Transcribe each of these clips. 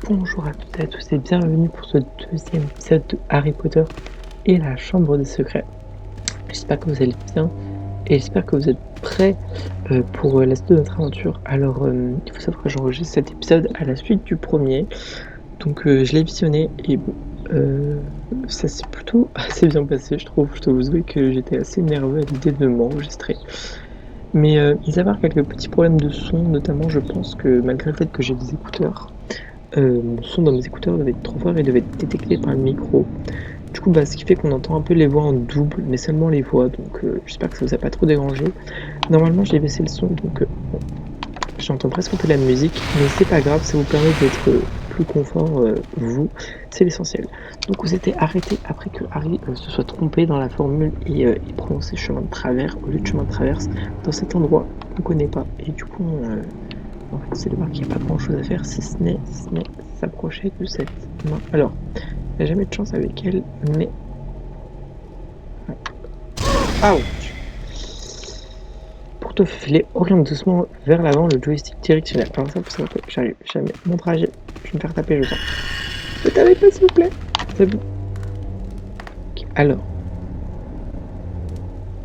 Bonjour à toutes et à tous et bienvenue pour ce deuxième épisode de Harry Potter et la Chambre des Secrets. J'espère que vous allez bien et j'espère que vous êtes prêts pour la suite de notre aventure. Alors, il faut savoir que j'enregistre cet épisode à la suite du premier, donc je l'ai visionné et bon, ça s'est plutôt assez bien passé, je trouve. Je dois vous avouer que j'étais assez nerveux à l'idée de m'enregistrer. Mais mis à part quelques petits problèmes de son, notamment, je pense que malgré le fait que j'ai des écouteurs, mon son dans mes écouteurs devait être trop fort et devait être détecté par le micro. Du coup, ce qui fait qu'on entend un peu les voix en double, mais seulement les voix, donc j'espère que ça vous a pas trop dérangé. Normalement, j'ai baissé le son, donc bon, j'entends presque un peu la musique, mais c'est pas grave, ça vous permet d'être plus confort, vous, c'est l'essentiel. Donc vous étiez arrêté après que Harry se soit trompé dans la formule et ait prononcé chemin de travers au lieu de chemin de traverse dans cet endroit qu'on connaît pas. Et du coup, en fait, c'est de voir qu'il n'y a pas grand chose à faire si ce n'est s'approcher de cette main. Alors, il n'y a jamais de chance avec elle, mais. Ouch! Pour te faufiler, oriente doucement vers l'avant le joystick directionnel. Alors, ça, pour savoir que j'arrive jamais. Mon trajet, je vais me faire taper, je sens. Je peux t'arrêter, s'il vous plaît? C'est bon. Ok, alors,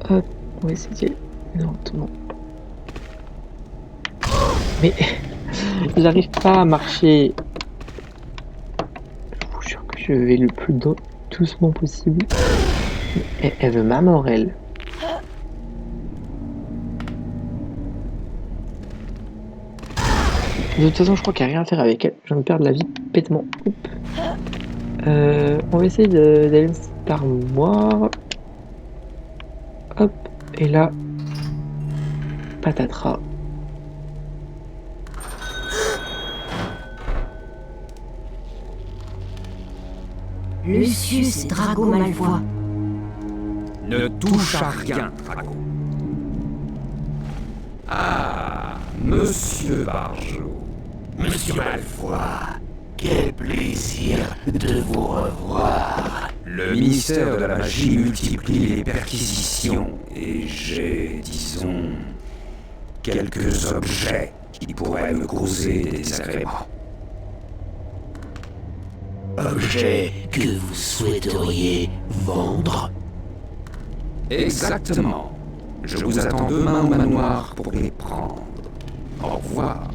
hop, on va essayer lentement. Mais j'arrive pas à marcher. Je vous jure que je vais le plus doucement possible. Elle veut ma mort, elle. De toute façon, je crois qu'il n'y a rien à faire avec elle. Je viens de perdre la vie bêtement. On va essayer d'aller dans cette armoire. Hop. Et là, patatras. Lucius Drago Malfoy. Ne touche à rien, Drago. Ah, Monsieur Barjot. Monsieur Malfoy, quel plaisir de vous revoir. Le ministère de la Magie multiplie les perquisitions et j'ai, disons, quelques objets qui pourraient me causer des désagréments. Objets que vous souhaiteriez vendre? Exactement. Je vous attends demain au manoir pour les prendre. Au revoir.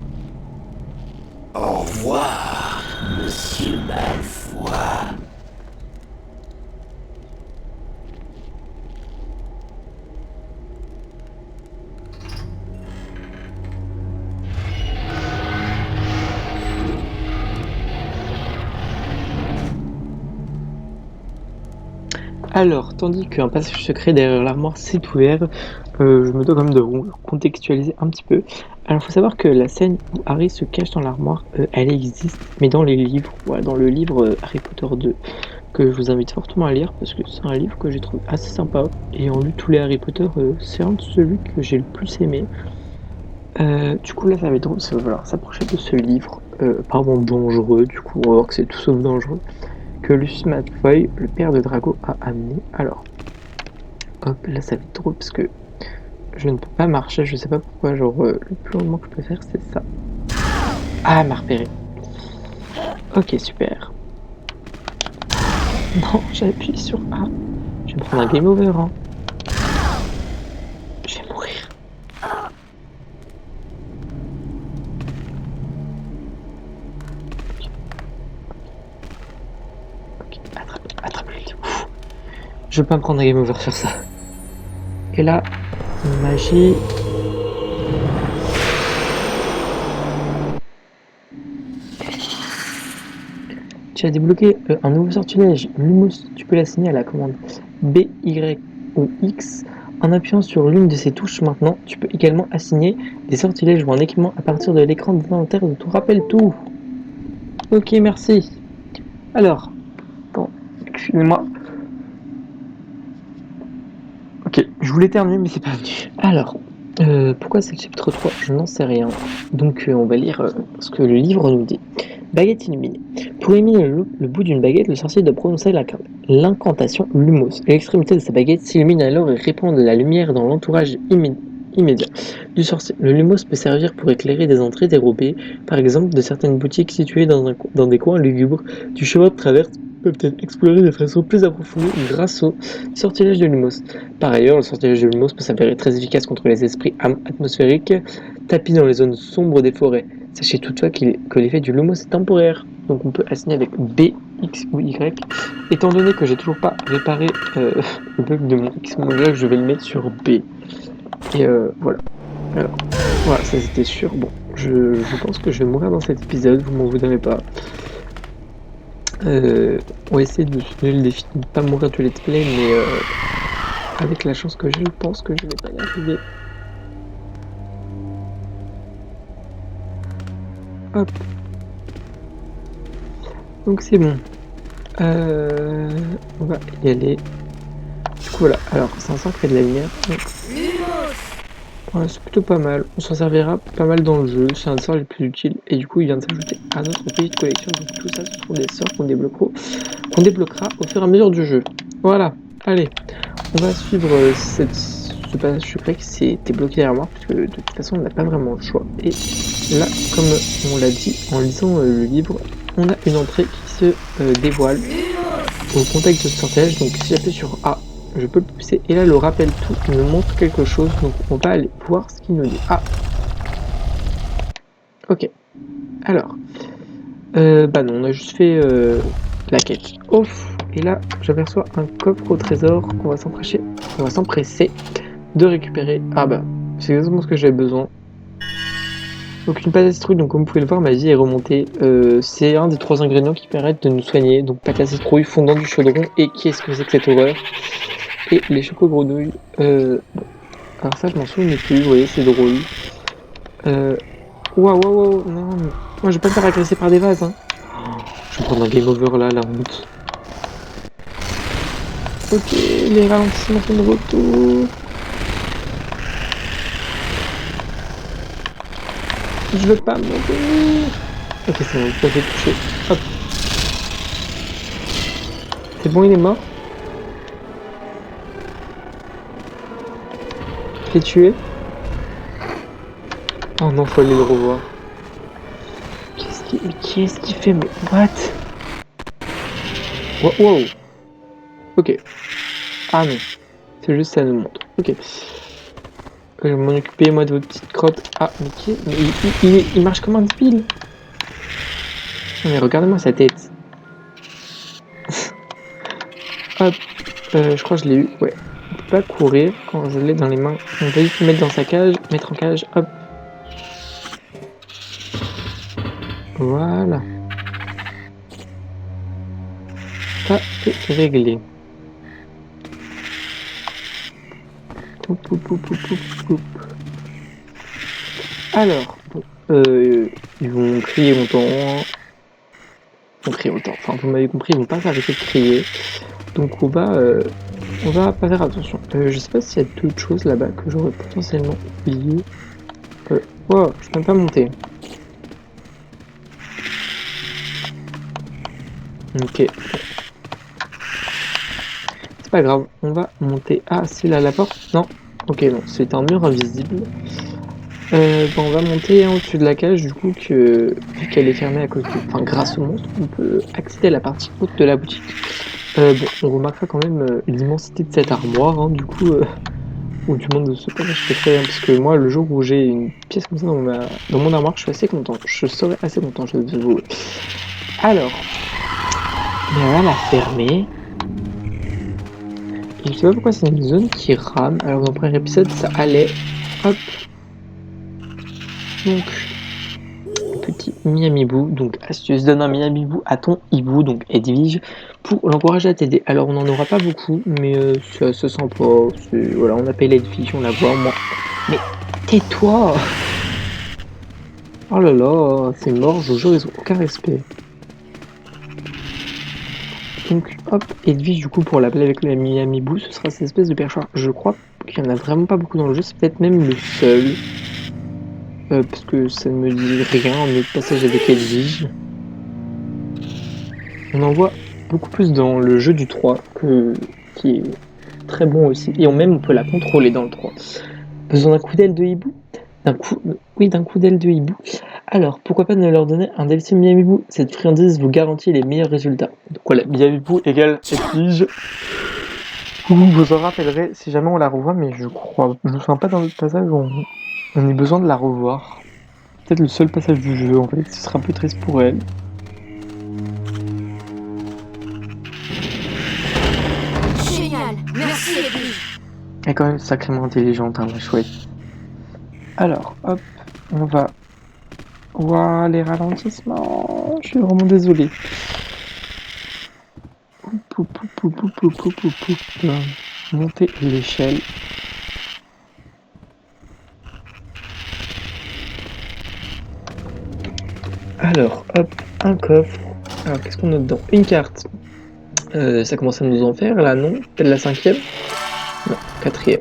Au revoir, Monsieur Malfoy. Alors, tandis qu'un passage secret derrière l'armoire s'est ouvert, je me dois quand même de contextualiser un petit peu. Alors, il faut savoir que la scène où Harry se cache dans l'armoire, elle existe, mais dans les livres, voilà, dans le livre Harry Potter 2, que je vous invite fortement à lire, parce que c'est un livre que j'ai trouvé assez sympa. Ayant lu tous les Harry Potter, c'est un de celui que j'ai le plus aimé. Du coup, là, ça va être drôle, ça va falloir s'approcher de ce livre, apparemment dangereux, du coup, on va voir que c'est tout sauf dangereux, que Lucius Malfoy, le père de Drago, a amené. Alors, hop, là ça va être drôle parce que je ne peux pas marcher, je sais pas pourquoi, genre le plus longuement que je peux faire c'est ça. Ah, elle m'a repéré. Ok, super. Non, j'ai appuyé sur A. Je vais me prendre un game over, hein. Je vais mourir. Ok, attrape le livre. Je veux pas me prendre un game over sur ça. Et là, magie. Tu as débloqué un nouveau sortilège Lumos. Tu peux l'assigner à la commande B, Y ou X. En appuyant sur l'une de ces touches maintenant, tu peux également assigner des sortilèges ou un équipement à partir de l'écran d'inventaire de ton rappel tout. Ok, merci. Alors, bon, excusez-moi. Ok, je voulais terminer, mais c'est pas venu. Alors, pourquoi c'est le chapitre 3? Je n'en sais rien. Donc, on va lire ce que le livre nous dit. Baguette illuminée. Pour éliminer le bout d'une baguette, le sorcier doit prononcer l'incantation Lumos. L'extrémité de sa baguette s'illumine alors et répand de la lumière dans l'entourage immédiat du sorcier. Le lumos peut servir pour éclairer des entrées dérobées, par exemple de certaines boutiques situées dans des coins lugubres. Du chemin de traverse peut être exploré de façon plus approfondie grâce au sortilège de lumos. Par ailleurs, le sortilège de lumos peut s'avérer très efficace contre les esprits atmosphériques tapis dans les zones sombres des forêts. Sachez toutefois que l'effet du lumos est temporaire, donc on peut assigner avec B, X ou Y. Étant donné que j'ai toujours pas réparé le bug de mon X, mon Y, je vais le mettre sur B. Et voilà. Alors, voilà, ça c'était sûr. Bon, je pense que je vais mourir dans cet épisode, vous m'en voudrez pas. On va essayer de se donner le défi de ne pas mourir du let's play, mais avec la chance que j'ai, je pense que je vais pas y arriver. Hop. Donc c'est bon. On va y aller. Du coup voilà, alors c'est un sang qui fait de la lumière. Donc... Ouais, c'est plutôt pas mal, on s'en servira pas mal dans le jeu, c'est un des sorts les plus utiles et du coup il vient de s'ajouter à notre petite collection, donc tout ça ce sont des sorts qu'on débloquera au fur et à mesure du jeu. Voilà, allez, on va suivre ce passage secret qui s'était bloqué derrière moi, parce que de toute façon on n'a pas vraiment le choix. Et là, comme on l'a dit en lisant le livre, on a une entrée qui se dévoile au contexte de ce sortilège, donc si j'appuie sur A, je peux le pousser et là le rappel tout me montre quelque chose, donc on va aller voir ce qu'il nous dit. Ah, ok. Alors, bah non, on a juste fait la quête. Ouf. Et là, j'aperçois un coffre au trésor qu'on va s'empresser de récupérer. Ah bah, c'est exactement ce que j'avais besoin. Donc une pâte à citrouille, donc comme vous pouvez le voir, ma vie est remontée. C'est un des 3 ingrédients qui permettent de nous soigner. Donc pâte à citrouille, fondant du chaudron, et qu'est-ce que c'est que cette horreur? Et les choco-grenouilles. Bon. Alors ça, je m'en souviens plus, vous voyez, c'est drôle. Waouh, non, mais... moi je vais pas me faire agresser par des vases, hein. Je vais prendre un game over là, la honte. Ok, les ralentissements sont de retour. Je veux pas mourir. Ok, c'est bon, je vais toucher. Hop. C'est bon, il est mort. Je l'ai tué. Oh non, faut aller le revoir. Qu'est-ce qu'il fait? Mais what? Wow. Ok. Ah non. C'est juste ça nous montre. Ok. Je vais m'en occuper moi de votre petite crotte. Ah, mais il marche comme un débile. Non mais regardez-moi sa tête. Hop. Je crois que je l'ai eu. Ouais. On peut pas courir quand je l'ai dans les mains. On va juste le mettre dans sa cage. Mettre en cage. Hop. Voilà. Ça, c'est réglé. Alors, bon, ils vont crier longtemps. Enfin, vous m'avez compris, ils vont pas s'arrêter de crier. Donc on va pas faire attention. Je sais pas s'il y a d'autres choses là-bas que j'aurais potentiellement oublié. Wow, je peux même pas monter. Ok. C'est pas grave, on va monter. Ah, c'est là la porte? Non. Ok, non, c'est un mur invisible. Bon, on va monter au-dessus de la cage, du coup, vu qu'elle est fermée à cause de... Enfin, grâce au monstre, on peut accéder à la partie haute de la boutique. Bon, on remarquera quand même l'immensité de cette armoire, hein, du coup, ou du moins de ce passage secret, hein, parce que moi, le jour où j'ai une pièce comme ça dans mon armoire, je suis assez content. Je serai assez content, je vais vous... Alors, on va la fermer. Et je sais pas pourquoi c'est une zone qui rame, alors dans le premier épisode, ça allait. Hop. Donc, petit Miamibou, donc astuce, donne un Miamibou à ton hibou, donc Edwige, pour l'encourager à t'aider. Alors on n'en aura pas beaucoup, mais ça se sent pas, voilà, on appelle Edwige, on la voit, moi. Mais tais-toi! Oh là là, c'est mort, je vous jure, ils ont aucun respect. Donc hop, Edwige, du coup, pour l'appeler avec le Miamibou, ce sera cette espèce de perchoir. Je crois qu'il y en a vraiment pas beaucoup dans le jeu, c'est peut-être même le seul. Parce que ça ne me dit rien en autre passage avec Edwige. On en voit beaucoup plus dans le jeu du 3, qui est très bon aussi. Et on peut la contrôler dans le 3. Besoin d'un coup d'aile de hibou? D'un coup d'aile de hibou. Alors, pourquoi pas ne leur donner un DLC Miami Boo? Cette friandise vous garantit les meilleurs résultats. Donc voilà, Miami Boo égale exige. Vous en rappellerez si jamais on la revoit, mais je me souviens pas dans notre passage où on a besoin de la revoir. Peut-être le seul passage du jeu en fait, ce sera un peu triste pour elle. Génial, merci Edwige. Elle est quand même sacrément intelligente, hein, la chouette. Alors, hop, on va... Ouah, les ralentissements, je suis vraiment désolé. Monter l'échelle. Alors, hop, un coffre. Alors, qu'est-ce qu'on a dedans? Une carte. Ça commence à nous en faire, là, non? Peut-être la 5e? Non, 4e.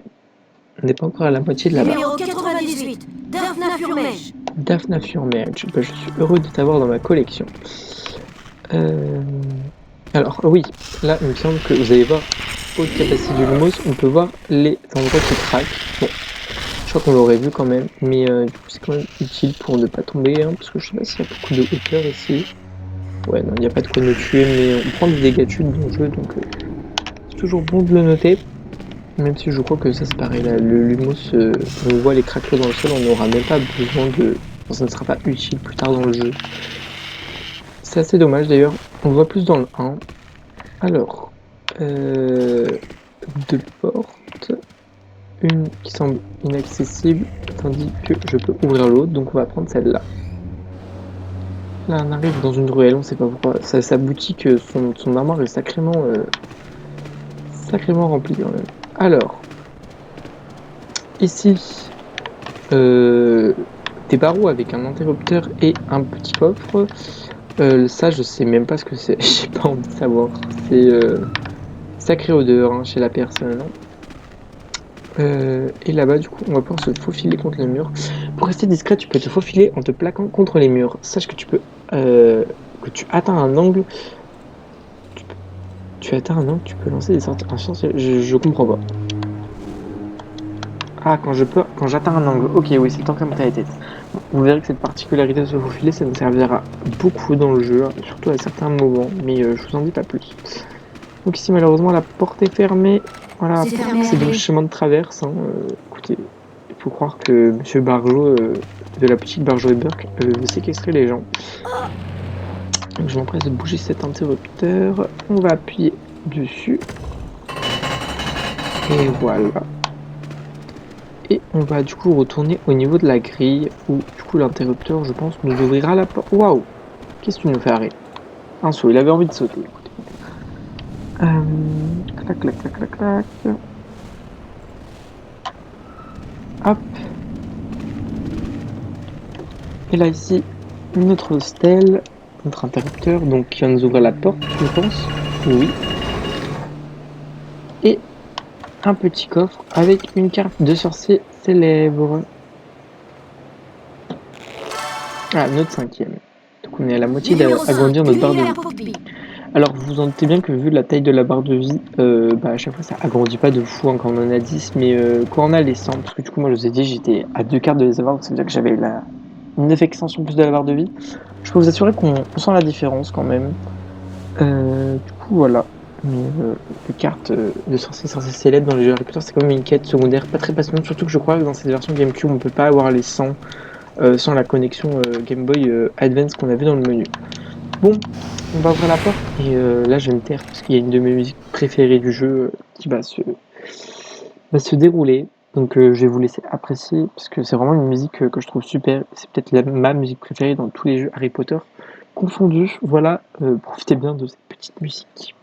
On n'est pas encore à la moitié de là-bas. Numéro 98, Daphna Furmège. Daphna Furmège, je suis heureux de t'avoir dans ma collection. Alors, oui, là, il me semble que vous allez voir, haute capacité du Lumos, on peut voir les endroits qui craquent. Bon, je crois qu'on l'aurait vu quand même, mais du coup, c'est quand même utile pour ne pas tomber, hein, parce que je sais pas s'il y a beaucoup de hauteur ici. Ouais, non, il n'y a pas de quoi nous tuer, mais on prend des dégâts de chute dans le jeu, donc c'est toujours bon de le noter. Même si je crois que ça c'est pareil, là, le Lumos, on voit les craquelures dans le sol, on n'aura même pas besoin de... Enfin, ça ne sera pas utile plus tard dans le jeu. C'est assez dommage d'ailleurs, on le voit plus dans le 1. Alors, deux portes, une qui semble inaccessible, tandis que je peux ouvrir l'autre, donc on va prendre celle-là. Là on arrive dans une ruelle, on sait pas pourquoi, sa boutique, son armoire est sacrément remplie quand même. Alors, ici, des barreaux avec un interrupteur et un petit coffre. Ça, je sais même pas ce que c'est, j'ai pas envie de savoir. C'est sacrée odeur hein, chez la personne. Et là-bas, du coup, on va pouvoir se faufiler contre le mur. Pour rester discret, tu peux te faufiler en te plaquant contre les murs. Sache que tu peux, que tu atteins un angle. Tu atteins un angle, tu peux lancer des sorties. Je comprends pas. Ah, quand j'atteins un angle. Ok, oui, c'est le temps que ça monte à la tête. Vous verrez que cette particularité de se faufiler, ça nous servira beaucoup dans le jeu, surtout à certains moments, mais je vous en dis pas plus. Donc ici, malheureusement, la porte est fermée. Voilà, c'est le chemin de traverse. Hein. Écoutez, il faut croire que Monsieur Barjot, de la petite Barjot et Burke, veut séquestrer les gens. Donc je m'empresse de bouger cet interrupteur. On va appuyer dessus. Et voilà. Et on va du coup retourner au niveau de la grille où du coup l'interrupteur je pense nous ouvrira la porte. Waouh! Qu'est-ce que tu nous fais arrêter? Un saut, il avait envie de sauter. Clac clac clac clac clac. Hop. Et là ici, notre stèle, notre interrupteur, donc qui va nous ouvrir la porte, je pense. Oui. Et un petit coffre avec une carte de sorcier célèbre. Ah, notre 5e. Donc on est à la moitié d'agrandir notre barre de vie. Alors vous vous en doutez bien que vu la taille de la barre de vie, à chaque fois ça agrandit pas de fou hein, quand on en a 10, mais quand on a les 100, parce que du coup moi je vous ai dit j'étais à 2 cartes de les avoir, donc ça veut dire que j'avais une 9 extensions plus de la barre de vie. Je peux vous assurer qu'on sent la différence quand même. Du coup voilà. Mais les cartes de sorciers célèbres dans les jeux Harry Potter, c'est quand même une quête secondaire pas très passionnante, surtout que je crois que dans cette version GameCube, on peut pas avoir les 100 sans la connexion Game Boy Advance qu'on a vu dans le menu. Bon, on va ouvrir la porte et là je vais me taire parce qu'il y a une de mes musiques préférées du jeu qui va se dérouler. Donc je vais vous laisser apprécier parce que c'est vraiment une musique que je trouve super. C'est peut-être ma musique préférée dans tous les jeux Harry Potter confondus. Voilà, profitez bien de cette petite musique.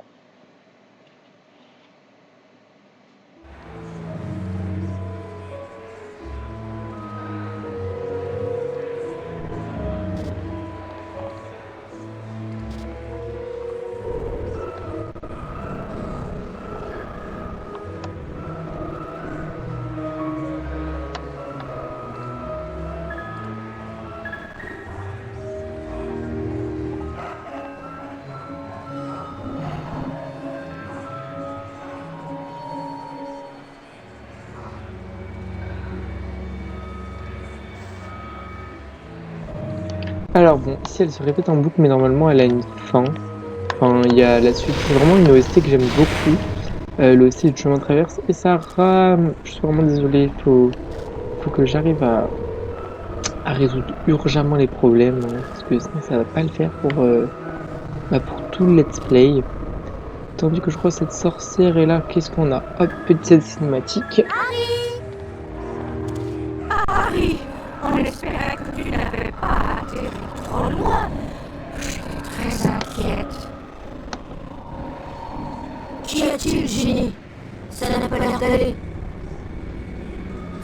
Alors bon, ici elle se répète en boucle, mais normalement elle a une fin. Enfin, il y a la suite. C'est vraiment une OST que j'aime beaucoup. L'OST du chemin de traverse. Et ça rame. Je suis vraiment désolé. Faut que j'arrive à résoudre urgemment les problèmes. Hein, parce que sinon ça va pas le faire pour tout le let's play. Tandis que je crois cette sorcière est là. Qu'est-ce qu'on a? Hop, petite scène cinématique. Harry, on espérait que tu n'avais pas atterri trop loin. Je suis très inquiète. Qu'y a-t-il, Ginny? Ça n'a pas l'air d'aller.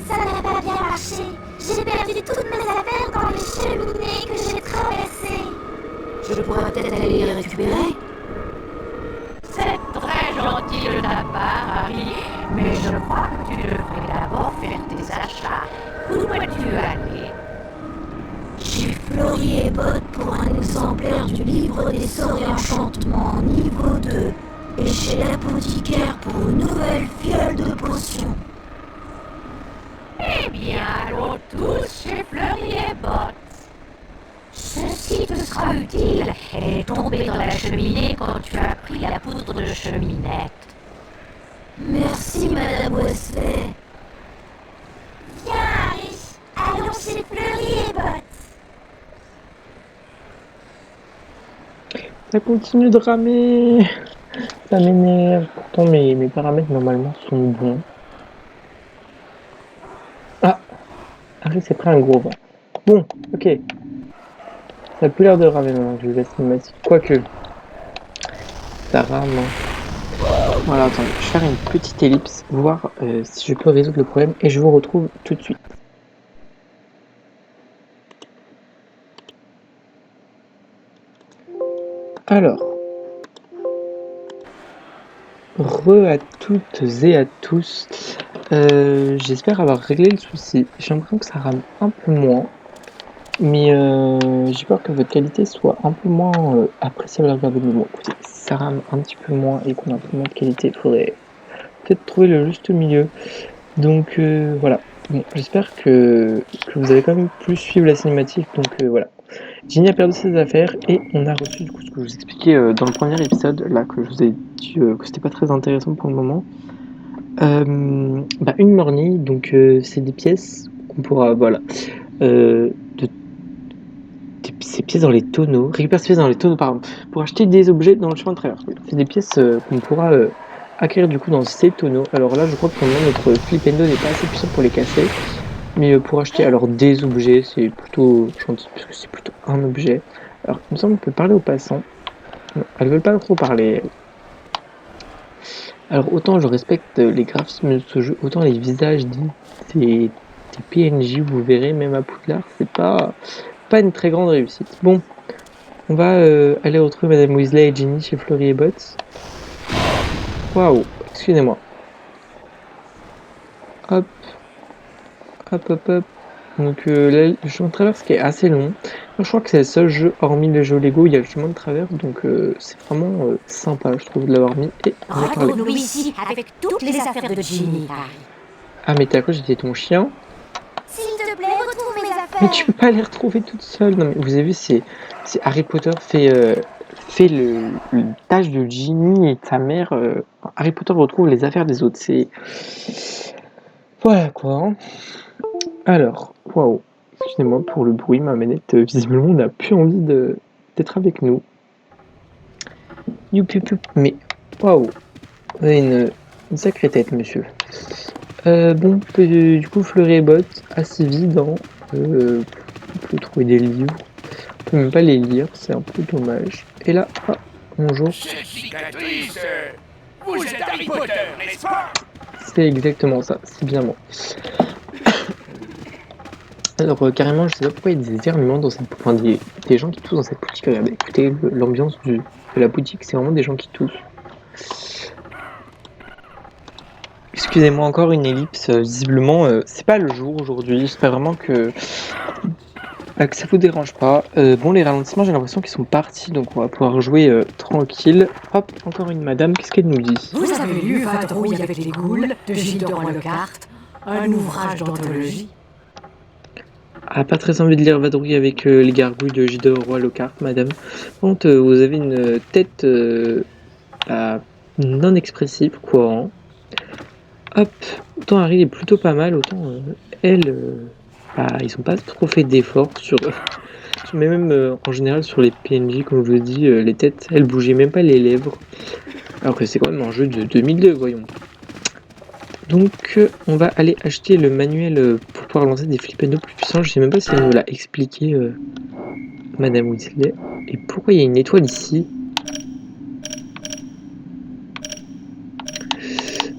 Ça n'a pas bien marché. J'ai perdu toutes mes affaires dans les cheminées que j'ai traversées. Je pourrais peut-être aller les récupérer. C'est très gentil de ta part, Harry, mais je crois que tu devrais d'abord faire tes achats. Où dois-tu aller? Chez Fleury et Botte pour un exemplaire du livre des sorts et enchantements niveau 2. Et chez l'apothicaire pour une nouvelle fiole de potions. Eh bien, allons tous chez Fleury et Botte. Ceci te sera utile. Elle est tombée dans la cheminée quand tu as pris la poudre de cheminette. Merci, Madame Wesley. Viens, Harry. Allons chez Fleury et Botte. Ça continue de ramer. Ça m'énerve. Pourtant mes paramètres normalement sont bons. Ah, Harry s'est pris un gros vent. Bon, ok. Ça a plus l'air de ramer maintenant que je vais la cinématique. Quoique. Ça rame. Hein. Voilà, attendez. Je vais faire une petite ellipse, voir si je peux résoudre le problème et je vous retrouve tout de suite. Alors. À toutes et à tous. J'espère avoir réglé le souci. J'ai l'impression que ça rame un peu moins. Mais j'ai peur que votre qualité soit un peu moins appréciable à regarder. Mais bon, écoutez, si ça rame un petit peu moins et qu'on a un peu moins de qualité, il faudrait peut-être trouver le juste milieu. Donc voilà. Bon, j'espère que vous avez quand même pu suivre la cinématique. Donc voilà. Ginny a perdu ses affaires et on a reçu du coup ce que je vous expliquais dans le premier épisode, là que je vous ai dit que c'était pas très intéressant pour le moment. Une mornie, donc c'est des pièces qu'on pourra, voilà, ces pièces dans les tonneaux, récupère ces pièces dans les tonneaux, pardon, pour acheter des objets dans le chemin de traverse. C'est des pièces qu'on pourra acquérir du coup dans ces tonneaux. Alors là, je crois que pour le moment, notre Flipendo n'est pas assez puissant pour les casser. Mais pour acheter alors des objets, c'est plutôt gentil, parce que c'est plutôt un objet. Alors, il me semble qu'on peut parler aux passants. Non, elles veulent pas trop parler. Alors, autant je respecte les graphismes de ce jeu, autant les visages des PNJ, vous verrez, même à Poudlard, c'est pas une très grande réussite. Bon, on va aller retrouver Madame Weasley et Ginny chez Fleury et Botte. Waouh, excusez-moi. Hop. Hop. Donc là, le chemin de traverse qui est assez long. Je crois que c'est le seul jeu, hormis le jeu Lego, il y a le chemin de traverse. Donc c'est vraiment sympa, je trouve, de l'avoir mis. Et on va parler. Retourne-nous ici avec toutes les affaires de Ginny, Harry. Ah mais t'as quoi, j'étais ton chien? S'il te plaît, retrouve mes affaires. Mais tu peux pas les retrouver toute seule. Non mais vous avez vu, c'est Harry Potter fait le tâche de Ginny et de sa mère. Harry Potter retrouve les affaires des autres. C'est... Voilà quoi. Hein. Alors, waouh, excusez-moi pour le bruit, ma manette visiblement n'a plus envie d'être avec nous. Mais waouh, vous avez une sacrée tête, monsieur. Bon, du coup, Fleury et Botte, assez vide, hein. On peut trouver des livres, on peut même pas les lire, c'est un peu dommage. Et là, ah, bonjour. Cette cicatrice, vous êtes Harry Potter, n'est-ce pas? C'est exactement ça, c'est bien moi. Alors carrément, je sais pas pourquoi il y a des éternuements dans cette... Enfin, des gens qui toussent dans cette boutique. Regardez, écoutez l'ambiance de la boutique, c'est vraiment des gens qui toussent. Excusez-moi, encore une ellipse. Visiblement, c'est pas le jour aujourd'hui. J'espère vraiment que ça vous dérange pas. Bon, les ralentissements, j'ai l'impression qu'ils sont partis, donc on va pouvoir jouer tranquille. Hop, encore une madame, qu'est-ce qu'elle nous dit? Vous avez lu Vadrouille avec les ghouls de Gilles de Roy-le-Carte, un ouvrage d'anthologie. Ah, pas très envie de lire Vadrouille avec les gargouilles de Gidor Roi Lockhart, madame. Par contre, vous avez une tête bah, non expressive, courant. Hop, autant Harry est plutôt pas mal, autant elle, bah, ils ont pas trop fait d'efforts mais même en général sur les PNJ, comme je vous dis, les têtes, elles bougeaient même pas les lèvres. Alors que c'est quand même un jeu de 2002, voyons. Donc on va aller acheter le manuel pour pouvoir lancer des flippendo plus puissants. Je sais même pas si elle nous l'a expliqué, Madame Weasley. Et pourquoi il y a une étoile ici?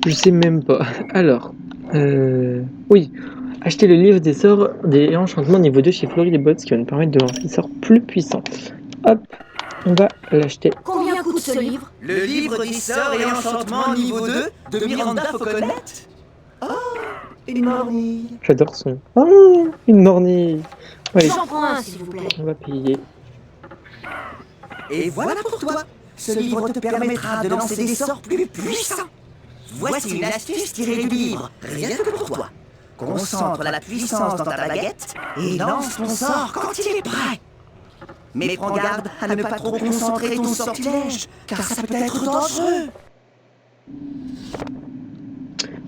Je sais même pas. Alors, oui, acheter le livre des sorts des enchantements niveau 2 chez Fleury les Bots qui va nous permettre de lancer des sorts plus puissants. Hop, on va l'acheter. Combien coûte ce livre? Le livre des sorts et enchantements niveau 2 de Miranda Fauconnet. Oh, une mornille. J'adore son. Oh, une mornille. Allez, J'en prends un, s'il vous plaît. on va payer. Et voilà pour toi. Ce livre te permettra de lancer des sorts plus puissants. Voici une astuce tirée du livre, rien que pour toi. Concentre la puissance dans ta baguette et lance ton sort quand il est prêt. Mais prends garde à ne pas trop concentrer ton sortilège, car ça peut être dangereux.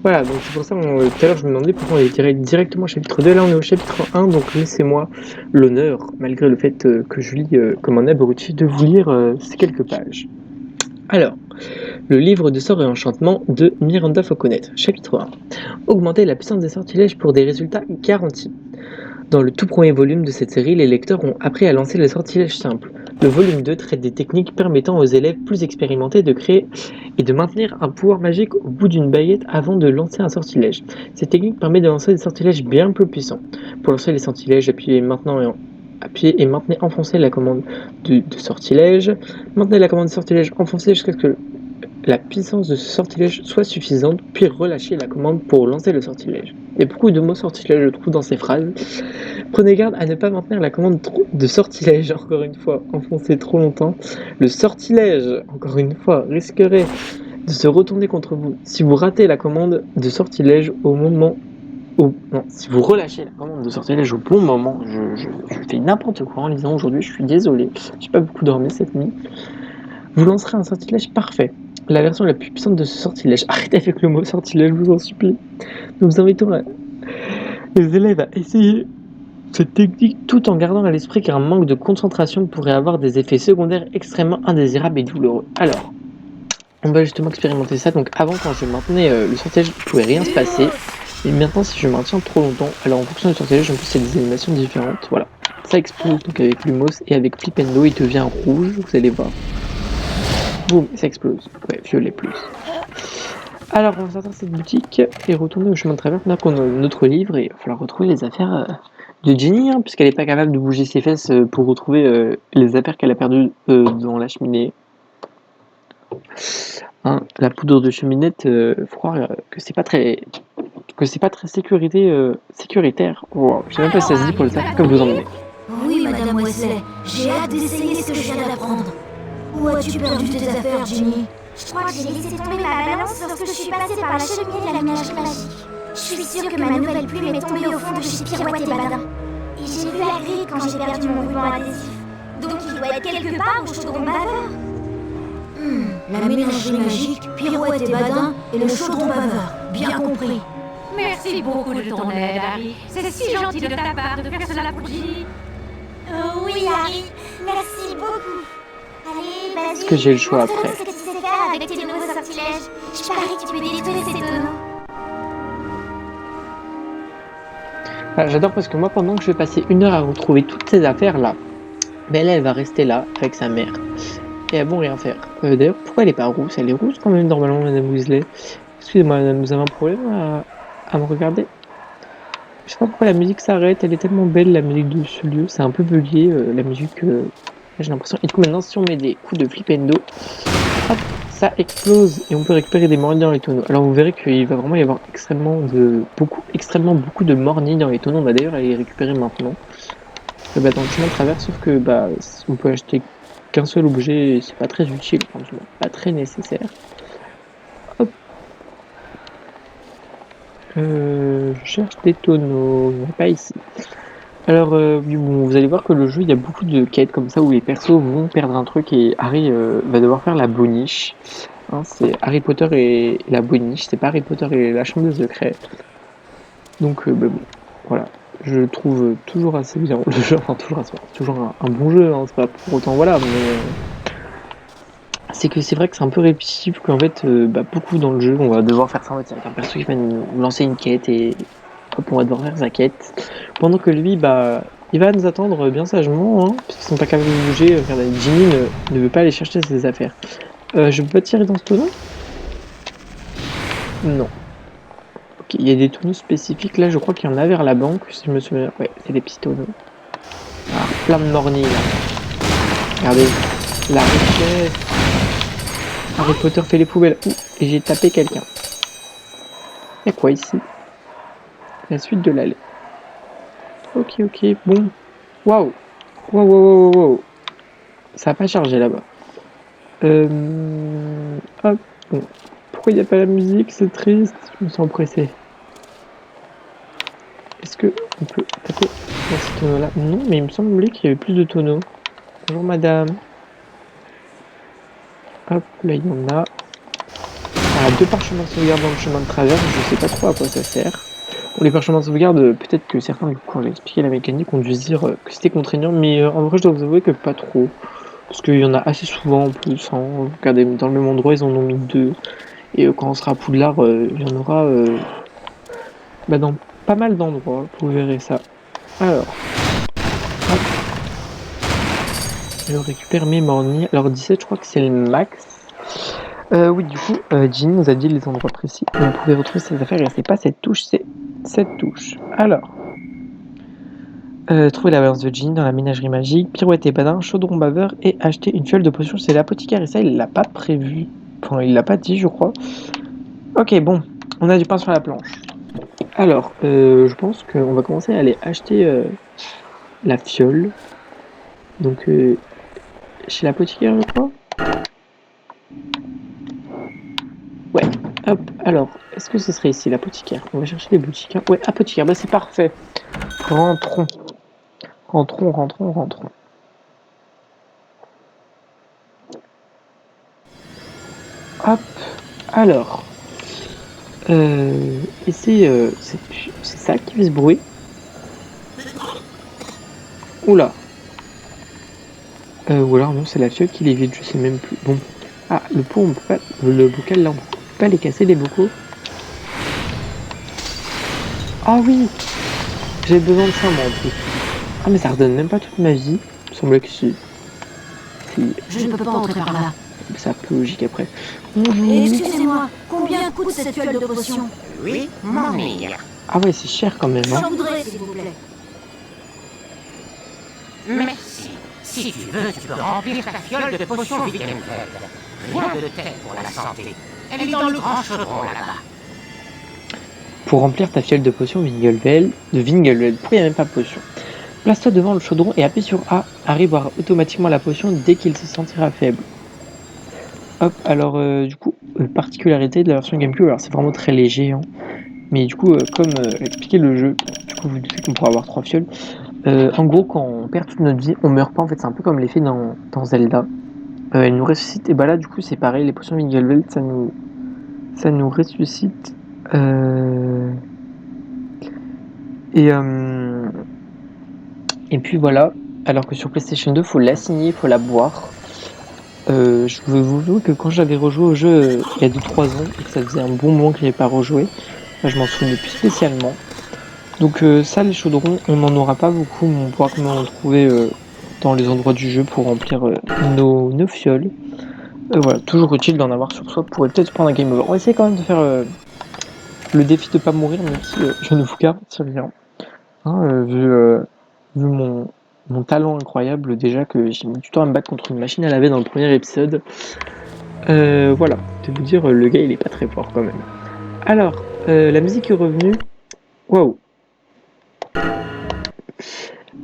Voilà, donc c'est pour ça, tout à l'heure je me demandais pourquoi on est directement au chapitre 2. Là on est au chapitre 1, donc laissez-moi l'honneur, malgré le fait que je lis comme un abruti, de vous lire ces quelques pages. Alors, le livre de sorts et enchantements de Miranda Fauconnet, chapitre 1. Augmenter la puissance des sortilèges pour des résultats garantis. Dans le tout premier volume de cette série, les lecteurs ont appris à lancer les sortilèges simples. Le volume 2 traite des techniques permettant aux élèves plus expérimentés de créer et de maintenir un pouvoir magique au bout d'une baguette avant de lancer un sortilège. Cette technique permet de lancer des sortilèges bien plus puissants. Pour lancer les sortilèges, appuyez et maintenez enfoncé la commande de sortilège. Maintenez la commande de sortilège enfoncée jusqu'à ce que la puissance de ce sortilège soit suffisante, puis relâchez la commande pour lancer le sortilège. Il y a beaucoup de mots sortilège, je trouve, dans ces phrases. Prenez garde à ne pas maintenir la commande de sortilège, encore une fois, enfoncée trop longtemps. Le sortilège, encore une fois, risquerait de se retourner contre vous. Si vous ratez la commande de sortilège si vous relâchez la commande de sortilège au bon moment, je fais n'importe quoi en lisant aujourd'hui, je suis désolé, j'ai pas beaucoup dormi cette nuit. Vous lancerez un sortilège parfait. La version la plus puissante de ce sortilège. Arrêtez avec le mot sortilège, je vous en supplie. Nous vous invitons les élèves à essayer cette technique tout en gardant à l'esprit qu'un manque de concentration pourrait avoir des effets secondaires extrêmement indésirables et douloureux. Alors, on va justement expérimenter ça. Donc avant, quand je maintenais le sortilège, il ne pouvait rien se passer. Et maintenant, si je maintiens trop longtemps, alors en fonction du sortilège, en plus, il y a des animations différentes. Voilà. Ça explose donc avec Lumos et avec Flipendo, il devient rouge, vous allez voir. Boum, ça explose. Ouais, violet plus. Alors, on va sortir de cette boutique et retourner au chemin de travers. Maintenant qu'on a notre livre, et il va falloir retrouver les affaires de Ginny, hein, puisqu'elle n'est pas capable de bouger ses fesses pour retrouver les affaires qu'elle a perdues dans la cheminée. Hein, la poudre de cheminette, faut croire que c'est pas très sécuritaire. Wow, je sais même pas si ça se dit pour les affaires que vous emmenez. Oui, Madame Weasley, j'ai hâte d'essayer ce que je viens d'apprendre. Où as-tu perdu tes affaires, Ginny? Je crois que j'ai laissé tomber ma balance lorsque je suis passée par la cheminée de la ménagerie magique. Je suis sûre que ma nouvelle plume est tombée au fond de chez Pirouette et Badin. Et j'ai vu la grille quand j'ai perdu mon ruban adhésif. Donc il doit être quelque part au chaudron baveur. La ménagerie magique, Pirouette et Badin et le chaudron baveur. Bien compris. Merci beaucoup de ton aide, Harry. C'est si gentil de ta part de faire cela pour Ginny. Oui, Harry, merci beaucoup. Allez, vas-y. Est-ce que j'ai le choix montre-nous après? ce que tu sais faire avec tes nouveaux sortilèges. Je parie que tu peux détruire ces tonneaux. Ah, j'adore parce que moi, pendant que je vais passer 1 heure à retrouver toutes ces affaires-là, ben elle va rester là avec sa mère. Et elles vont rien faire. D'ailleurs, pourquoi elle est pas rousse? Elle est rousse quand même, normalement, Madame Weasley. Excusez-moi, madame, vous avez un problème à me regarder? Je sais pas pourquoi la musique s'arrête, elle est tellement belle, la musique de ce lieu. C'est un peu bugué, la musique... j'ai l'impression... Et du coup, maintenant, si on met des coups de flipendo, hop, ça explose et on peut récupérer des mornies dans les tonneaux. Alors vous verrez qu'il va vraiment y avoir extrêmement beaucoup de mornies dans les tonneaux. On va d'ailleurs aller les récupérer maintenant. Dans le chemin de travers, sauf que on peut acheter qu'un seul objet, c'est pas très utile, franchement, pas très nécessaire. Hop. Je cherche des tonneaux, pas ici. Alors, oui, bon, vous allez voir que le jeu, il y a beaucoup de quêtes comme ça où les persos vont perdre un truc et Harry va devoir faire la boniche. Hein, c'est Harry Potter et la boniche, c'est pas Harry Potter et la chambre des secrets. Donc, bah, bon, voilà. Je le trouve toujours assez bien le jeu, enfin toujours assez bien. C'est toujours un bon jeu, hein, c'est pas pour autant, voilà, mais c'est que c'est vrai que c'est un peu répétitif, qu'en fait, bah, beaucoup dans le jeu, on va devoir faire ça en fait, avec un perso qui va nous lancer une quête et hop, on va devoir faire sa quête. Pendant que lui, bah, il va nous attendre bien sagement, hein, puisqu'ils sont pas capables de bouger. Regardez, Ginny ne veut pas aller chercher ses affaires. Je peux pas tirer dans ce tonneau? Non. Ok, il y a des tonneaux spécifiques. Là, je crois qu'il y en a vers la banque, si je me souviens. Ouais, c'est des petits tonneaux. Ah, plein de morniers, là. Regardez, la richesse. Harry Potter fait les poubelles. Ouh, et j'ai tapé quelqu'un. Il y a quoi ici? La suite de l'allée. Ok, ok, bon. Waouh. Waouh, waouh, waouh, waouh. Ça a pas chargé là-bas. Hop, bon. Pourquoi il n'y a pas la musique? C'est triste. Je me sens pressé. Est-ce que on peut taper dans ce tonneau-là? Non, mais il me semblait qu'il y avait plus de tonneaux. Bonjour madame. Hop, là il y en a. Voilà, 2 parchemins de sauvegarde dans le chemin de travers. Je sais pas trop à quoi ça sert. Bon, les parchemins de sauvegarde, peut-être que certains, du coup, quand j'ai expliqué la mécanique, ont dû se dire que c'était contraignant, mais en vrai, je dois vous avouer que pas trop. Parce qu'il y en a assez souvent en plus. Hein. Regardez, dans le même endroit, ils en ont mis 2. Et quand on sera à Poudlard, il y en aura bah, dans pas mal d'endroits. Vous verrez ça. Alors, hop. Je récupère mes morniers. Alors 17, je crois que c'est le max. Oui, du coup, Ginny nous a dit les endroits précis où on pouvait retrouver ses affaires et c'est pas cette touche, c'est cette touche. Alors, trouver la balance de Ginny dans la ménagerie magique, pirouette et badin, chaudron baveur et acheter une fiole de potion chez l'apothicaire. Et ça, il l'a pas prévu. Enfin, il l'a pas dit, je crois. Ok, bon, on a du pain sur la planche. Alors, je pense qu'on va commencer à aller acheter la fiole. Donc, chez l'apothicaire, je crois. Ouais, hop, alors, est-ce que ce serait ici l'apothicaire? On va chercher les boutiques. Ouais, apothicaire, bah c'est parfait. Rentrons. Rentrons, rentrons, rentrons. Hop, alors. Et c'est ça qui fait ce bruit? Oula. Ou alors non, c'est la fiole qui les vide, je sais même plus. Bon. Ah, le pot, on peut pas. Le bocal là, on peut pas les casser les bocaux. Ah oui! J'ai besoin de ça moi en plus. Ah mais ça redonne même pas toute ma vie. Il me semblait que si. Je ne peux pas entrer par là. C'est un peu logique après. Excusez-moi, combien coûte cette fiole de potion? Oui, Mornir. Ah ouais, c'est cher quand même. Hein. J'en voudrais, s'il vous plaît. Merci. Si tu veux, tu peux remplir ta fiole de potions Wiggenfeld. Rien de tel pour la santé. Elle est dans le grand chaudron là-bas. Pour remplir ta fiole de potion Wingelveld, pourquoi il n'y a même pas de potion? Place-toi devant le chaudron et appuie sur A. Harry boira automatiquement la potion dès qu'il se sentira faible. Hop, alors du coup, particularité de la version GameCube, alors c'est vraiment très léger, hein, mais du coup, comme expliqué le jeu, du coup vous doutez qu'on pourra avoir 3 fioles. En gros, quand on perd toute notre vie, on meurt pas, en fait c'est un peu comme l'effet dans Zelda. Elle nous ressuscite, et bah là du coup c'est pareil, les potions Wingelveld, ça nous ressuscite. Et puis voilà, alors que sur PlayStation 2, faut l'assigner, faut la boire. Je veux vous avouer que quand j'avais rejoué au jeu il y a 2-3 ans, et que ça faisait un bon moment que j'avais pas rejoué, je m'en souviens plus spécialement. Donc ça, les chaudrons, on n'en aura pas beaucoup, mais on pourra quand même en trouver dans les endroits du jeu pour remplir nos fioles. Voilà, toujours utile d'en avoir sur soi pour peut-être prendre un game over. On va essayer quand même de faire le défi de pas mourir, même si je ne vous garantis rien. Hein, vu mon talent incroyable, déjà que j'ai mis du temps à me battre contre une machine à laver dans le premier épisode. Voilà, de vous dire, le gars il est pas très fort quand même. Alors, la musique est revenue. Waouh!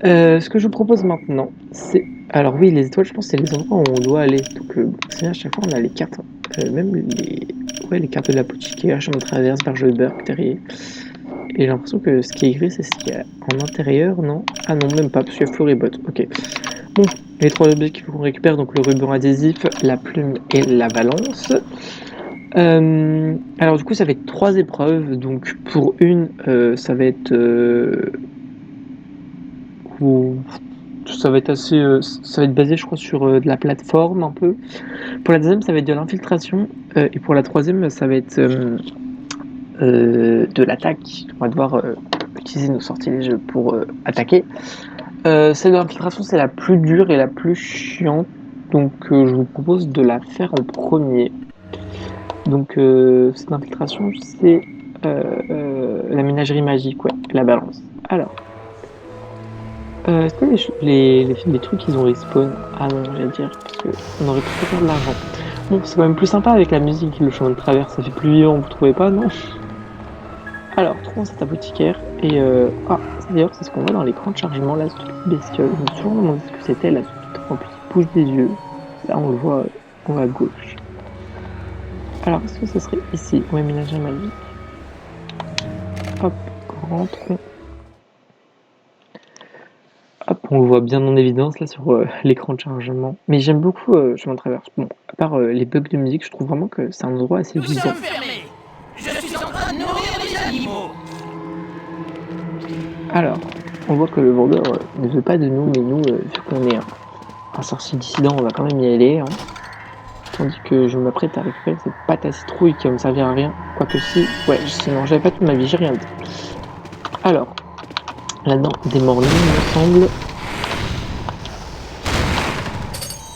Ce que je vous propose maintenant, c'est. Alors, oui, les étoiles, je pense que c'est les endroits où on doit aller. Donc, c'est à chaque fois, on a les cartes, même les cartes de l'apothicaire, chemin de traverse, berge de Burke, terrier. Et j'ai l'impression que ce qui est écrit, c'est ce qu'il y a en intérieur, non? Ah non, même pas, parce qu'il y a Floribot. Ok. Bon, les 3 objets qu'il faut qu'on récupère, donc le ruban adhésif, la plume et la balance. Alors du coup, ça va être 3 épreuves. Donc pour une, ça va être... ça va être assez... ça va être basé, je crois, sur de la plateforme un peu. Pour la deuxième, ça va être de l'infiltration. Et pour la troisième, ça va être de l'attaque. On va devoir utiliser nos sortilèges pour attaquer. Celle de l'infiltration, c'est la plus dure et la plus chiante. Donc je vous propose de la faire en premier. Donc cette infiltration, c'est la ménagerie magique, ouais, la balance. Alors, est-ce que les trucs, ils ont respawn? Ah non, j'allais dire, parce qu'on aurait pu faire de l'argent. Bon, c'est quand même plus sympa avec la musique, le chemin de traverse, ça fait plus vivant, vous trouvez pas, non? Alors, trouvons cette apothicaire, et d'ailleurs, c'est ce qu'on voit dans l'écran de chargement, là, cette bestiole. Je me suis toujours demandé ce que c'était, là, en plus, il bouge des yeux. Là, on le voit en haut à gauche. Alors, est-ce que ce serait ici? Ouais, ménagerie magique. Hop, rentrons. Hop, on le voit bien en évidence là sur l'écran de chargement. Mais j'aime beaucoup chemin de traverse. Bon, à part les bugs de musique, je trouve vraiment que c'est un endroit assez Nous vivant. sommes fermés. Je suis en train de nourrir les animaux. Alors, on voit que le vendeur ne veut pas de nous, mais nous, vu qu'on est un sorcier dissident, on va quand même y aller. Hein. Tandis que je m'apprête à récupérer cette pâte à citrouille qui va me servir à rien. Quoique si, ouais, sinon j'avais pas toute ma vie, j'ai rien dit. Alors, là-dedans, des mornings, il me semble.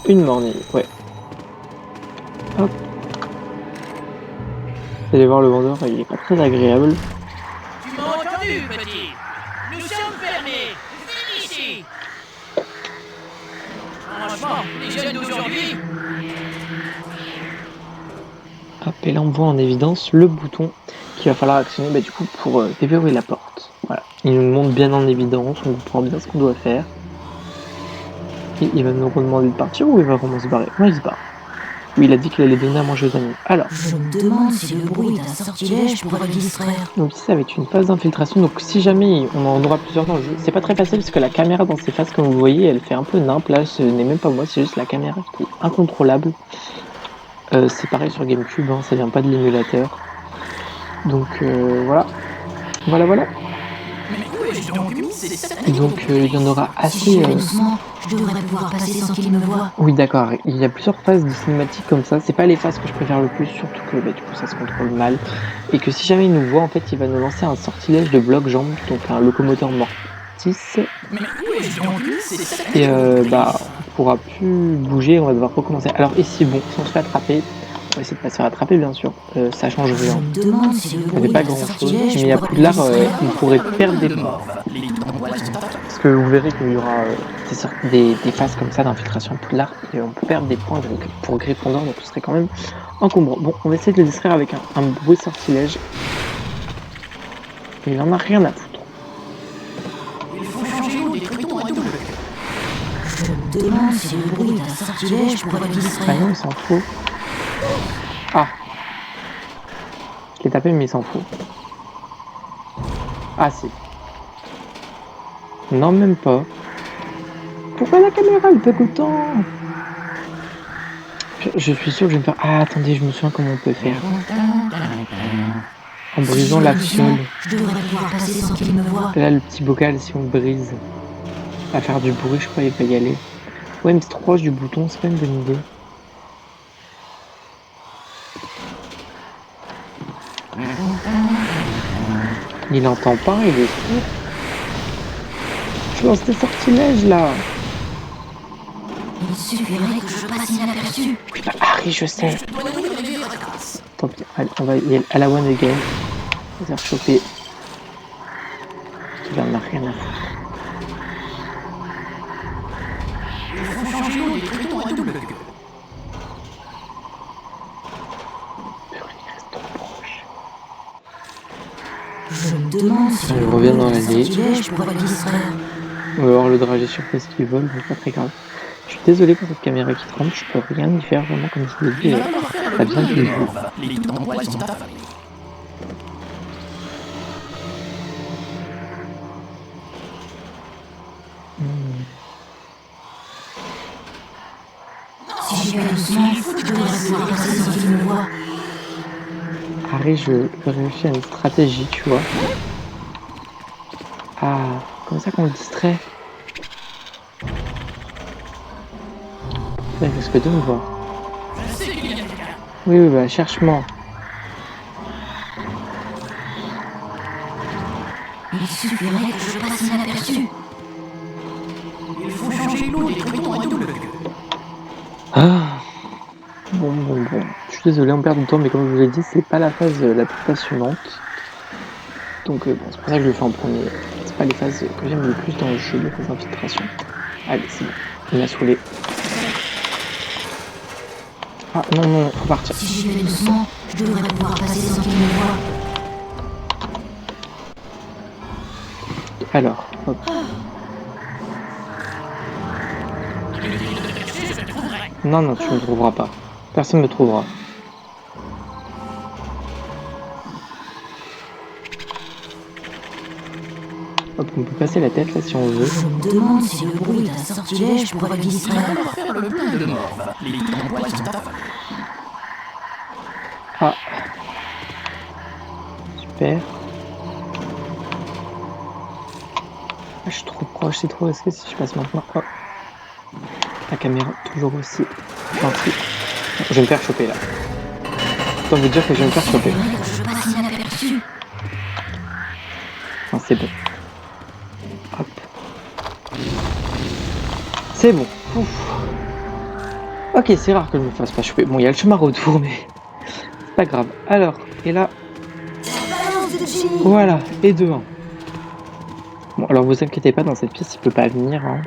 Une morning, ouais. Hop. Vous allez voir le vendeur, il est pas très agréable. Tu m'as entendu, petit. Nous sommes fermés. Viens ici. Franchement, les jeunes d'aujourd'hui. Hop, et là on voit en évidence le bouton qu'il va falloir actionner du coup pour déverrouiller la porte. Voilà. Il nous montre bien en évidence, on comprend bien ce qu'on doit faire. Et il va nous redemander de partir ou il va vraiment se barrer? Non, il se barre. Oui, il a dit qu'il allait donner à manger aux animaux. Alors, Je me demande si le bruit d'un sortilège pourrait le distraire. donc ici ça va être une phase d'infiltration. Donc si jamais on en aura plusieurs dans le jeu, c'est pas très facile parce que la caméra dans ces phases, comme vous voyez, elle fait un peu nimp. Là, ce n'est même pas moi, c'est juste la caméra qui est incontrôlable. C'est pareil sur GameCube, hein, ça vient pas de l'émulateur. Donc voilà. Voilà. Mais où ai-je donc mis ces sataniques? Donc il y en aura Si assez. j'y vais doucement, je devrais pouvoir passer sans qu'il me voie. Oui, d'accord. Il y a plusieurs phases de cinématiques comme ça. C'est pas les phases que je préfère le plus, surtout que du coup ça se contrôle mal. Et que si jamais il nous voit, en fait, il va nous lancer un sortilège de bloc-jambes, donc un locomoteur mortis. Mais où ai-je donc mis ces sataniques? Et on pourra plus bouger, on va devoir recommencer. Alors ici, bon, si on se fait attraper, on va essayer de pas se faire attraper, bien sûr. Ça change Je rien. me demande si le Il n'y avait bruit pas d'un grand chose, mais sortilège il y a pourrait le Poudlard, distraire. on pourrait perdre des points. Parce que vous verrez qu'il y aura des phases comme ça d'infiltration à Poudlard et on peut perdre des points pour Gryffondor, donc ce serait quand même encombrant. Bon, on va essayer de le distraire avec un bruit sortilège. Et il en a rien à foutre. Il faut changer l'eau des tritons à double. Je me demande si le bruit d'un sortilège pourrait le Ah distraire. non, il s'en fout. Ah. Je l'ai tapé, mais il s'en fout. Ah si. Non, même pas. Pourquoi la caméra elle bug autant? Je suis sûr que je vais me faire... Ah, attendez, je me souviens comment on peut faire. En brisant la fiole. Je devrais pouvoir passer sans qu'il me voie. Là, le petit bocal, si on le brise, va faire du bruit, je crois, il va y aller. Ouais, mais c'est trop proche du bouton, c'est pas une bonne idée. Il entend pas, il est sourd. Je lance des sortilèges, là. Il suffirait que je passe inaperçu. Harry, je sais. Je dois nourrir les verres à grâce. Tant pis, allez, on va y aller à la one again. On va se faire choper. Il en a rien à foutre. Il faut changer l'eau des tritons à double queue. Purée, il reste trop proche. Je me demande si Allez, le on bruit revient dans d'un l'allée. sortilège pourrait le distraire. On va voir le dragé surprise qui vole, mais pas très grave. Je suis désolé pour cette caméra qui tremble, je peux rien y faire vraiment comme je vous l'ai dit. Il va falloir faire T'as le besoin bruit de de les l'œuf. Les tritons en poil sont affamés. tu vas doucement, tu devrais pouvoir passer sans qu'il me voie. Harry, je réfléchis à une stratégie, tu vois. Ah, comme ça qu'on le distrait. Il risque de me voir. Je sais qu'il y a quelqu'un. Oui, bah cherche-moi. Il suffirait que je passe inaperçu. Il faut changer l'eau des crayons à double queue. Ah. Bon. Je suis désolé, on perd du temps, mais comme je vous l'ai dit, c'est pas la phase la plus passionnante. Donc bon, c'est pour ça que je le fais en premier. C'est pas les phases que j'aime le plus dans le jeu, les phases d'infiltration. Allez, c'est bon. Il m'a saoulé. Ah non, faut partir. Si j'y vais doucement, je devrais pouvoir passer sans qu'il me voie. Alors, hop. Non, tu me trouveras pas. Personne me trouvera. Hop, on peut passer la tête là si on veut. Je me demande si le bruit d'un sortilège pourrait le distraire. On va faire le plein de morve. Les pitons poils sont affamés. Ah. Super. Ah, je suis trop proche, c'est trop risqué si je passe maintenant. Oh. La caméra, toujours aussi gentille. Je vais me faire choper là. Autant vous dire que je vais me faire choper. Je passe inaperçu. Non, c'est bon. Hop. C'est bon. Ouf. Ok, c'est rare que je me fasse pas choper. Bon, il y a le chemin retour, mais c'est pas grave. Alors, et là. Voilà, et 2-1. Bon, alors vous inquiétez pas, dans cette pièce, il peut pas venir. Hein.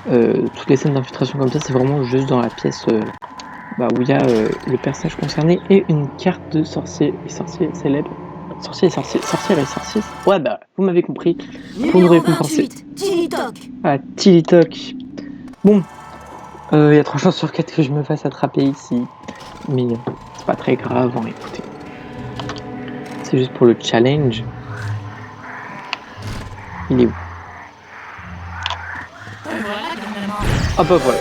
Toutes les scènes d'infiltration comme ça, c'est vraiment juste dans la pièce où il y a le personnage concerné et une carte de sorcier et sorcier célèbre. Sorcière et sorcier. Ouais, bah, vous m'avez compris. Pour nous récompenser. Tilly-Tock. Ah, Tilly-Tock. Bon, il y a 3 chances sur 4 que je me fasse attraper ici. Mais c'est pas très grave, hein, écoutez. C'est juste pour le challenge. Il est où? Ah bah voilà.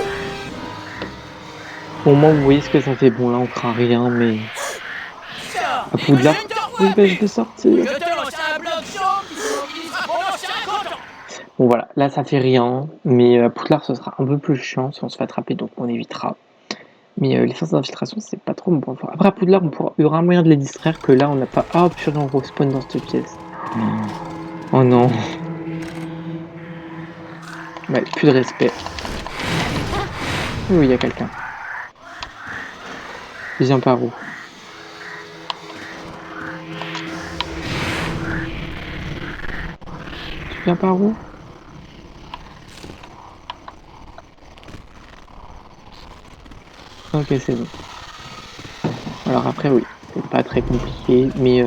Au moins vous voyez ce que ça fait. Bon là on craint rien mais... À Poudlard... Oui bah je peux sortir. Je te lance un bloc jaune qui s'utilisera pendant 50 ans. Bon voilà, là ça fait rien. Mais à Poudlard ce sera un peu plus chiant si on se fait attraper donc on évitera. Mais les phases d'infiltration c'est pas trop mon point fort. Après à Poudlard il y aura un moyen de les distraire que là on n'a pas... Ah purée on respawn dans cette pièce. Oh non. Ouais, plus de respect. Oui, il y a quelqu'un. Il vient par où? Tu viens par où? Ok, c'est bon. Alors après, oui, c'est pas très compliqué, mais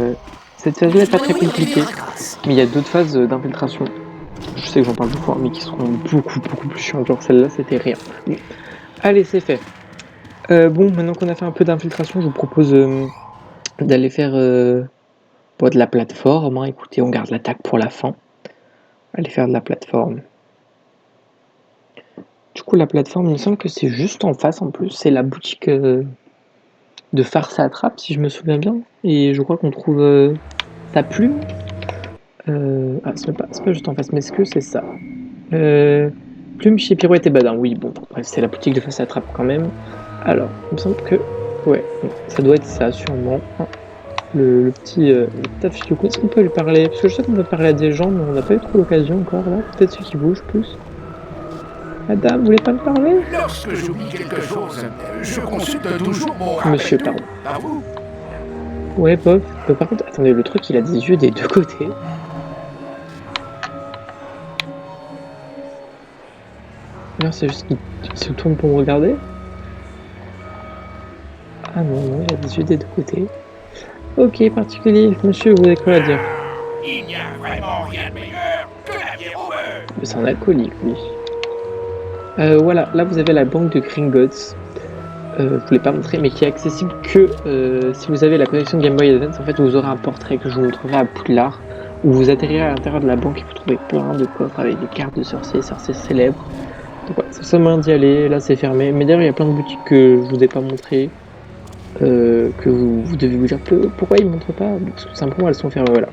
cette phase-là est pas très compliquée. Mais il y a d'autres phases d'infiltration. Je sais que j'en parle beaucoup, mais qui seront beaucoup plus chiantes. Genre celle-là, c'était rien. Allez, c'est fait. Bon, maintenant qu'on a fait un peu d'infiltration, je vous propose d'aller faire de la plateforme. Hein. Écoutez, on garde l'attaque pour la fin. Aller faire de la plateforme. Du coup, la plateforme, il me semble que c'est juste en face en plus. C'est la boutique de Farce à Attrape, si je me souviens bien. Et je crois qu'on trouve sa plume. C'est pas juste en face, mais est-ce que c'est ça? Plume chez Pirouette et Badin. Oui, bon, bref, c'est la boutique de Farce à Attrape quand même. Alors, il me semble que... Ouais, ça doit être ça, sûrement. Le petit affiche du coup, est-ce qu'on peut lui parler? Parce que je sais qu'on peut parler à des gens, mais on n'a pas eu trop l'occasion encore, là. Peut-être ceux qui bougent plus. Madame, vous voulez pas me parler? Lorsque j'oublie quelque chose, je consulte toujours mon rappel. Monsieur, pardon. À vous. Ouais, bof. Par contre, attendez, le truc, il a des yeux des deux côtés. Non, c'est juste qu'il se tourne pour me regarder. Ah non, il a des yeux des deux côtés. Ok, particulier. Monsieur, vous avez quoi à dire? Il n'y a vraiment rien de meilleur que la bière au beurre. C'est un alcoolique, oui. Voilà, là vous avez la banque de Gringotts. Je ne vous l'ai pas montré, mais qui est accessible que si vous avez la connexion Game Boy Advance. En fait, vous aurez un portrait que je vous montrerai à Poudlard, où vous atterrirez à l'intérieur de la banque et vous trouvez plein de coffres avec des cartes de sorciers et sorcières célèbres. Donc voilà, c'est le seul moyen d'y aller. Là, c'est fermé. Mais d'ailleurs, il y a plein de boutiques que je vous ai pas montrées. Que vous devez vous dire pourquoi ils ne montrent pas. Parce que simplement, elles sont fermées. Voilà.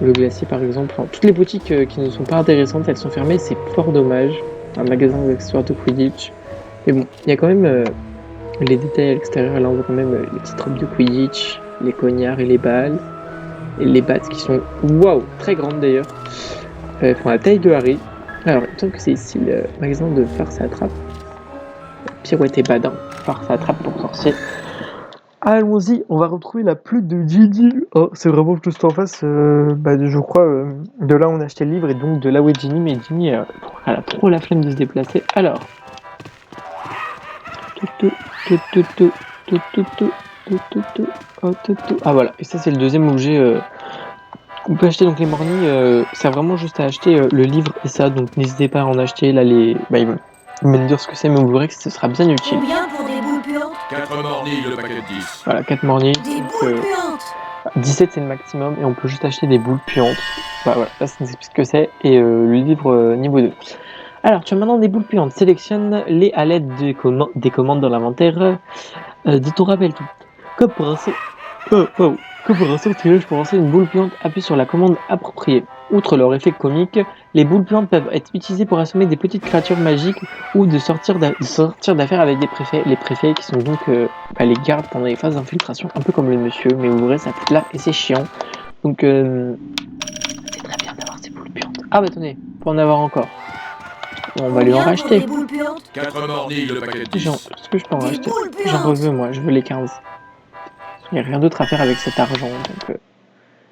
Le glacier, par exemple. Enfin, toutes les boutiques qui ne sont pas intéressantes, elles sont fermées. C'est fort dommage. Un magasin d'accessoires de Quidditch. Mais bon, il y a quand même les détails à l'extérieur. Là, on voit quand même les petites robes de Quidditch, les cognards et les balles. Et les battes qui sont, waouh, très grandes d'ailleurs. Elles font la taille de Harry. Alors, il me semble que c'est ici le magasin de farce à attrape. Pirouette et badin. Farce à attrape pour sorcier. Allons-y, on va retrouver la plume de Ginny. Oh, c'est vraiment juste en face, je crois, de là où on a acheté le livre et donc de là où est Ginny. Mais Ginny, elle a trop la flemme de se déplacer. Alors. Ah voilà, et ça c'est le deuxième objet qu'on peut acheter. Donc les mornies, c'est vraiment juste à acheter le livre et ça, donc n'hésitez pas à en acheter. Là, ils vont me dire ce que c'est, mais vous verrez que ce sera bien utile. Combien pour des boules puantes? 4 mornilles le paquet de 10. Voilà, 4 mornies. Des Donc, boules puantes! 17 c'est le maximum et on peut juste acheter des boules puantes. Bah voilà, là ça nous explique ce que c'est et le livre niveau 2. Alors, tu as maintenant des boules puantes. Sélectionne les à l'aide des commandes dans l'inventaire de ton rappel tout. Comme pour un sortilège pour lancer une boule puante, appuie sur la commande appropriée. Outre leur effet comique, les boules puantes peuvent être utilisées pour assommer des petites créatures magiques ou de sortir d'affaire avec des préfets. Les préfets qui sont donc les gardes pendant les phases d'infiltration, un peu comme le monsieur, mais vous verrez, ça peut là et c'est chiant. Donc c'est très bien d'avoir ces boules puantes. Ah bah attendez, pour en avoir encore. On va lui en racheter. 4 mornilles le paquet de 10. Est-ce que je peux en racheter? J'en veux moi, je veux les 15. Il n'y a rien d'autre à faire avec cet argent, donc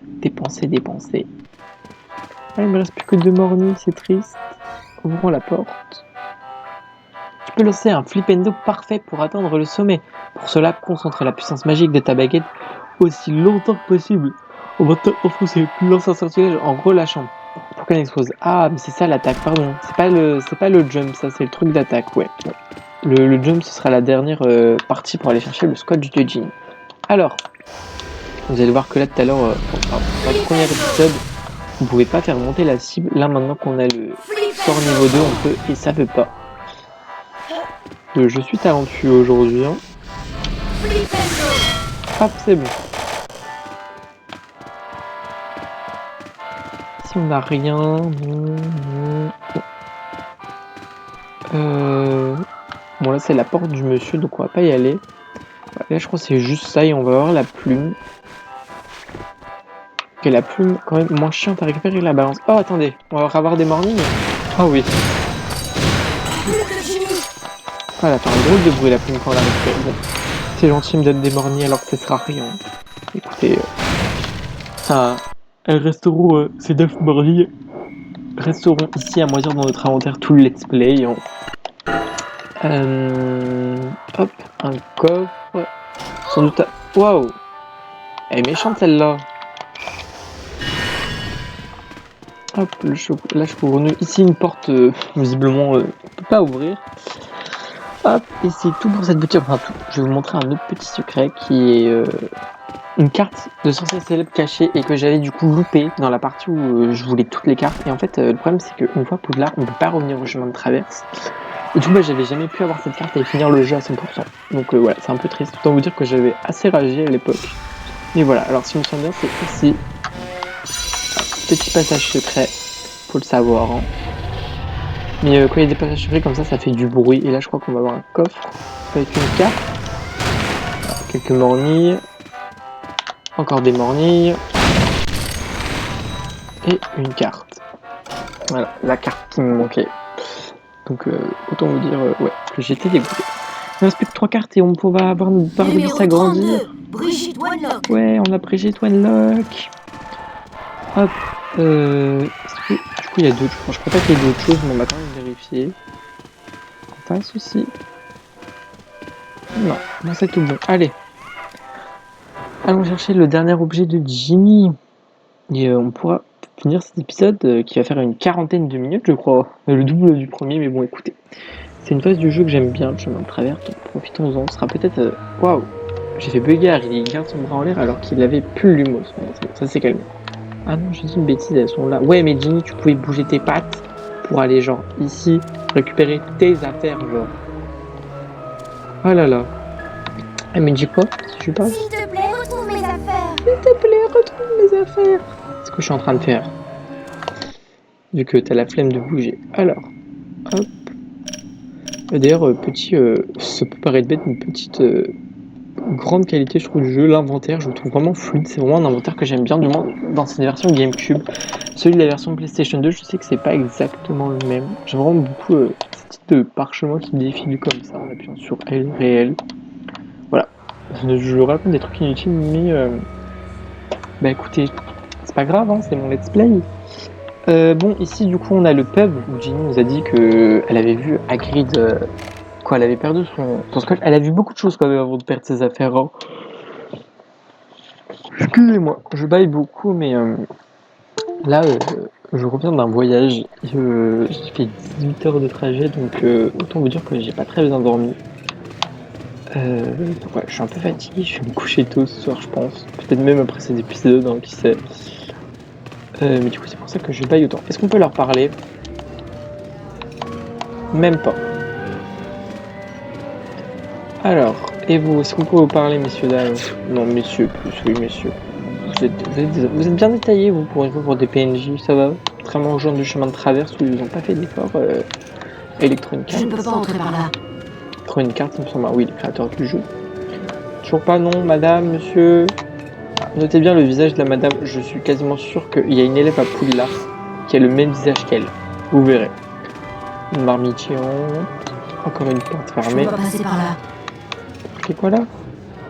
dépenser. Ah, il me reste plus que 2 mornies, c'est triste. Ouvrons la porte. Tu peux lancer un flipendo parfait pour atteindre le sommet. Pour cela, concentre la puissance magique de ta baguette aussi longtemps que possible. On va t'enfoncer, lance un sortilège en relâchant. Pour qu'elle explose. Ah, mais c'est ça l'attaque, pardon. C'est pas le jump, ça, c'est le truc d'attaque, ouais. Le jump, ce sera la dernière partie pour aller chercher le scotch de Ginny. Alors, vous allez voir que là, tout à l'heure, dans le premier épisode, vous pouvez pas faire monter la cible. Là, maintenant qu'on a le sort niveau 2, on peut, et ça veut pas. Je suis talentueux aujourd'hui, hein. Hop, c'est bon. Si on n'a rien... Bon, là, c'est la porte du monsieur, donc on va pas y aller. Là, je crois que c'est juste ça, et on va avoir la plume. Ok, la plume, quand même, moins chiante à récupérer la balance. Oh, attendez, on va avoir des mornings. Oh oui. Voilà, faire un drôle de bruit la plume quand on la récupère. Bon, c'est gentil, me donne des mornings alors que ça sera rien. Écoutez, elles resteront, ces 9 mornings resteront ici à moisir dans notre inventaire tout le let's play. Hop, un coffre. Sans doute. Waouh! Elle est méchante celle-là. Hop, là je peux ouvrir ici une porte, visiblement, on peut pas ouvrir. Hop, et c'est tout pour cette boutique. Enfin, tout. Je vais vous montrer un autre petit secret qui est une carte de sorcier célèbre cachée et que j'avais du coup loupé dans la partie où je voulais toutes les cartes. Et en fait, le problème c'est qu'une fois Poudlard, on peut pas revenir au chemin de traverse. Et du coup, j'avais jamais pu avoir cette carte et finir le jeu à 100%. Donc voilà, c'est un peu triste. Autant vous dire que j'avais assez ragé à l'époque. Mais voilà, alors si on me sent bien, c'est ici. Petit passage secret, faut le savoir. Hein. Mais quand il y a des passages secrets comme ça fait du bruit. Et là, je crois qu'on va avoir un coffre avec une carte. Alors, quelques mornilles. Encore des mornilles. Et une carte. Voilà, la carte qui me manquait. Donc, autant vous dire que j'étais dégoûté. Il reste plus que 3 cartes et on va avoir une barre de vie s'agrandir. Brigitte Wanlock. Ouais, on a Brigitte Wanlock. Hop. Du coup, il y a d'autres choses. Je crois pas qu'il y ait d'autres choses, mais on va quand même vérifier. En face aussi. Non, c'est tout bon. Allez. Allons chercher le dernier objet de Ginny. Et on pourra finir cet épisode qui va faire une 40aine de minutes, je crois. Le double du premier, mais bon, écoutez. C'est une phase du jeu que j'aime bien, le chemin de travers, donc profitons-en. Ce sera peut-être... Waouh! J'ai fait bugger, il garde son bras en l'air alors qu'il avait plus l'humour. Ça s'est calmé. Ah non, j'ai dit une bêtise, elles sont là. Ouais, mais Ginny, tu pouvais bouger tes pattes pour aller genre ici Récupérer tes affaires, genre. Oh là là. Elle me dit quoi si je parle? S'il te plaît, retrouve mes affaires. S'il te plaît, retrouve mes affaires. C'est ce que je suis en train de faire. Vu que t'as la flemme de bouger. Alors, hop. D'ailleurs, petit, ça peut paraître bête, une petite grande qualité, je trouve, du jeu. L'inventaire, je le trouve vraiment fluide. C'est vraiment un inventaire que j'aime bien, du moins dans cette version GameCube. Celui de la version PlayStation 2, je sais que c'est pas exactement le même. J'aime vraiment beaucoup ce type de parchemin qui défile comme ça en appuyant sur L réel. Voilà. Je raconte des trucs inutiles, mais bah écoutez, c'est pas grave, hein, c'est mon let's play. Bon, ici du coup on a le pub où Ginny nous a dit qu'elle avait vu Hagrid, quoi, elle avait perdu son scotch. Elle a vu beaucoup de choses quand même avant de perdre ses affaires. Hein. Excusez-moi, je baille beaucoup, mais là je reviens d'un voyage. J'ai fait 18 heures de trajet, donc autant vous dire que j'ai pas très bien dormi. Donc ouais, je suis un peu fatigué, je vais me coucher tôt ce soir, je pense. Peut-être même après cet épisode, hein, qui sait. Mais du coup, c'est pour ça que je baille autant. Est-ce qu'on peut leur parler? Même pas. Alors, et vous, est-ce qu'on peut vous parler, messieurs, dames? Non, messieurs, plus, oui, messieurs. Vous êtes bien détaillés, vous, pour une fois, pour des PNJ, ça va? Contrairement aux gens du chemin de traverse où ils n'ont pas fait d'effort. Electronic Arts. Je ne peux pas entrer par là. Electronic Arts, il me semble. Ah oui, les créateurs du jeu. Toujours pas, non, madame, monsieur. Notez bien le visage de la madame, je suis quasiment sûr qu'il y a une élève à Poudlard qui a le même visage qu'elle. Vous verrez. Une marmite géante. Encore une porte Je fermée. peux pas passer par là. Ok, quoi là?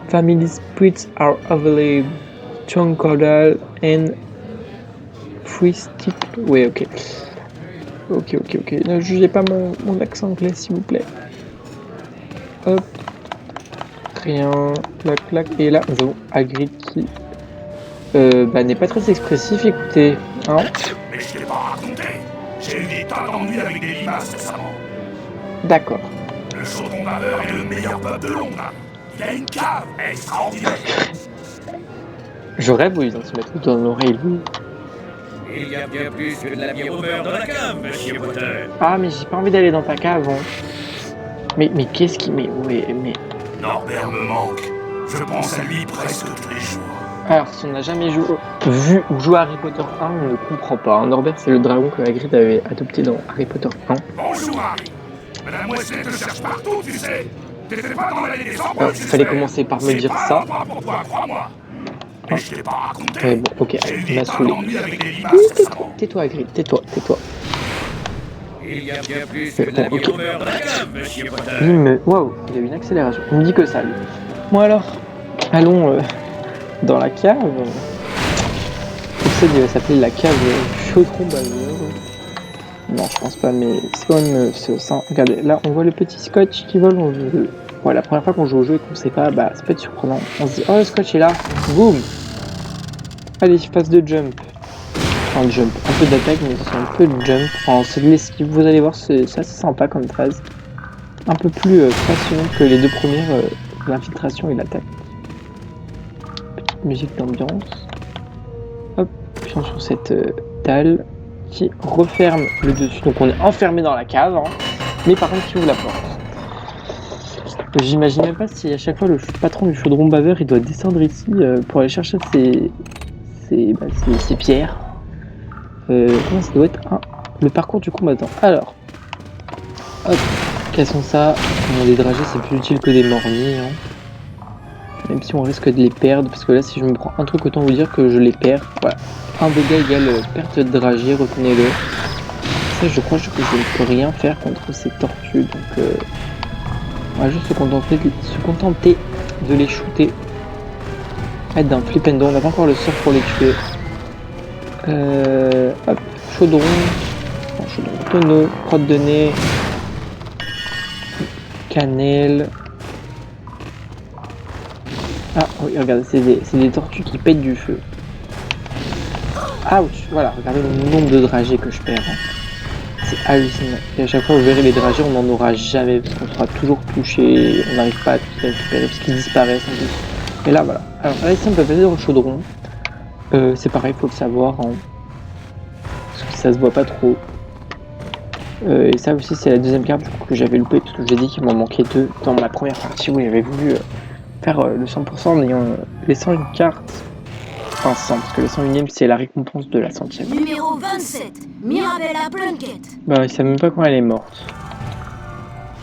Family spirits are available. John Caudal and Free Stick. Ouais, ok. Ok. Ne jugez pas mon accent anglais, s'il vous plaît. Hop. Rien. Clac. Et là, nous avons Hagrid qui n'est pas très expressif, écoutez. Hein? Mais je t'ai pas raconté. J'ai eu des tas d'ennuis avec des limaces récemment. D'accord. Le chaudron baveur est le meilleur pub de Londres. Il a une cave extraordinaire. Je rêve où ils vont se mettre dans l'oreille, lui. Il y a bien plus que de la bière au beurre dans la cave, monsieur Potter. Ah, mais j'ai pas envie d'aller dans ta cave, hein. Mais qu'est-ce qui... Mais... Norbert me manque. Je pense à lui presque tous les jours. Alors, si on n'a jamais vu ou joué à Harry Potter 1, on ne comprend pas. Hein. Norbert, c'est le dragon que Hagrid avait adopté dans Harry Potter 1. Bonjour, Harry. Madame Weasley te cherche partout, tu sais. T'étais pas dans l'allée des Alors, embauches, fallait commencer par me dire ça. Pour toi, crois-moi. Mais je t'ai pas raconté. Ouais, bon, ok, J'ai eu il m'a des tas saoulé. d'ennuis avec des limaces Oui, récemment. tais-toi, Hagrid, tais-toi. Il y a bien plus que de la bière au beurre dans la cave, monsieur Potter. Il me... Waouh, il a eu une accélération. Il me dit que ça, lui. Bon alors, allons dans la cave. Il va s'appeler la cave chaudron baveur. Non, je pense pas, mais c'est quand même ça. Regardez, là, on voit le petit scotch qui vole. Ouais, la première fois qu'on joue au jeu et qu'on sait pas, bah, ça peut être surprenant. On se dit, oh, le scotch est là. Boum. Allez, phase de jump. Enfin, jump. Un peu d'attaque, mais c'est un peu de jump. Enfin, c'est de l'esquive. Vous allez voir, c'est assez sympa comme phase. Un peu plus passionnante que les deux premières, l'infiltration et l'attaque. Petite musique d'ambiance. Hop, appuyons sur cette dalle qui referme le dessus. Donc on est enfermé dans la cave, hein, mais par contre qui ouvre la porte. J'imagine même pas si à chaque fois le patron du chaudron baveur il doit descendre ici pour aller chercher ses pierres. Comment ça doit être le parcours du combattant. Alors, hop, cassons ça. Bon, les dragées c'est plus utile que des morniers. Hein. Même si on risque de les perdre, parce que là si je me prends un truc, autant vous dire que je les perds. Voilà. Un dégât égale perte de dragée, retenez-le. Ça je crois que je ne peux rien faire contre ces tortues, donc on va juste se contenter de les shooter. Aide d'un flip and down, on n'a pas encore le sort pour les tuer. Hop, chaudron, tonneau, crotte de nez, cannelle. Ah oui, regardez, c'est des tortues qui pètent du feu. Ouch, voilà, regardez le nombre de dragées que je perds. Hein. C'est hallucinant. Et à chaque fois, vous verrez les dragées, on n'en aura jamais, parce qu'on sera toujours touché, on n'arrive pas à tout récupérer, parce qu'ils disparaissent. Et là, voilà. Alors là, ici, on peut passer dans le chaudron. C'est pareil, faut le savoir, hein. Parce que ça se voit pas trop. Et ça aussi, c'est la deuxième carte du coup, que j'avais loupé, parce que j'ai dit qu'il m'en manquait 2 dans ma première partie où j'avais voulu faire le 100% en ayant laissant une carte. Enfin, 100, parce que le 101ème, c'est la récompense de la 100ème. Numéro 27, Mirabella Plunkett. Bah, il sait même pas quand elle est morte.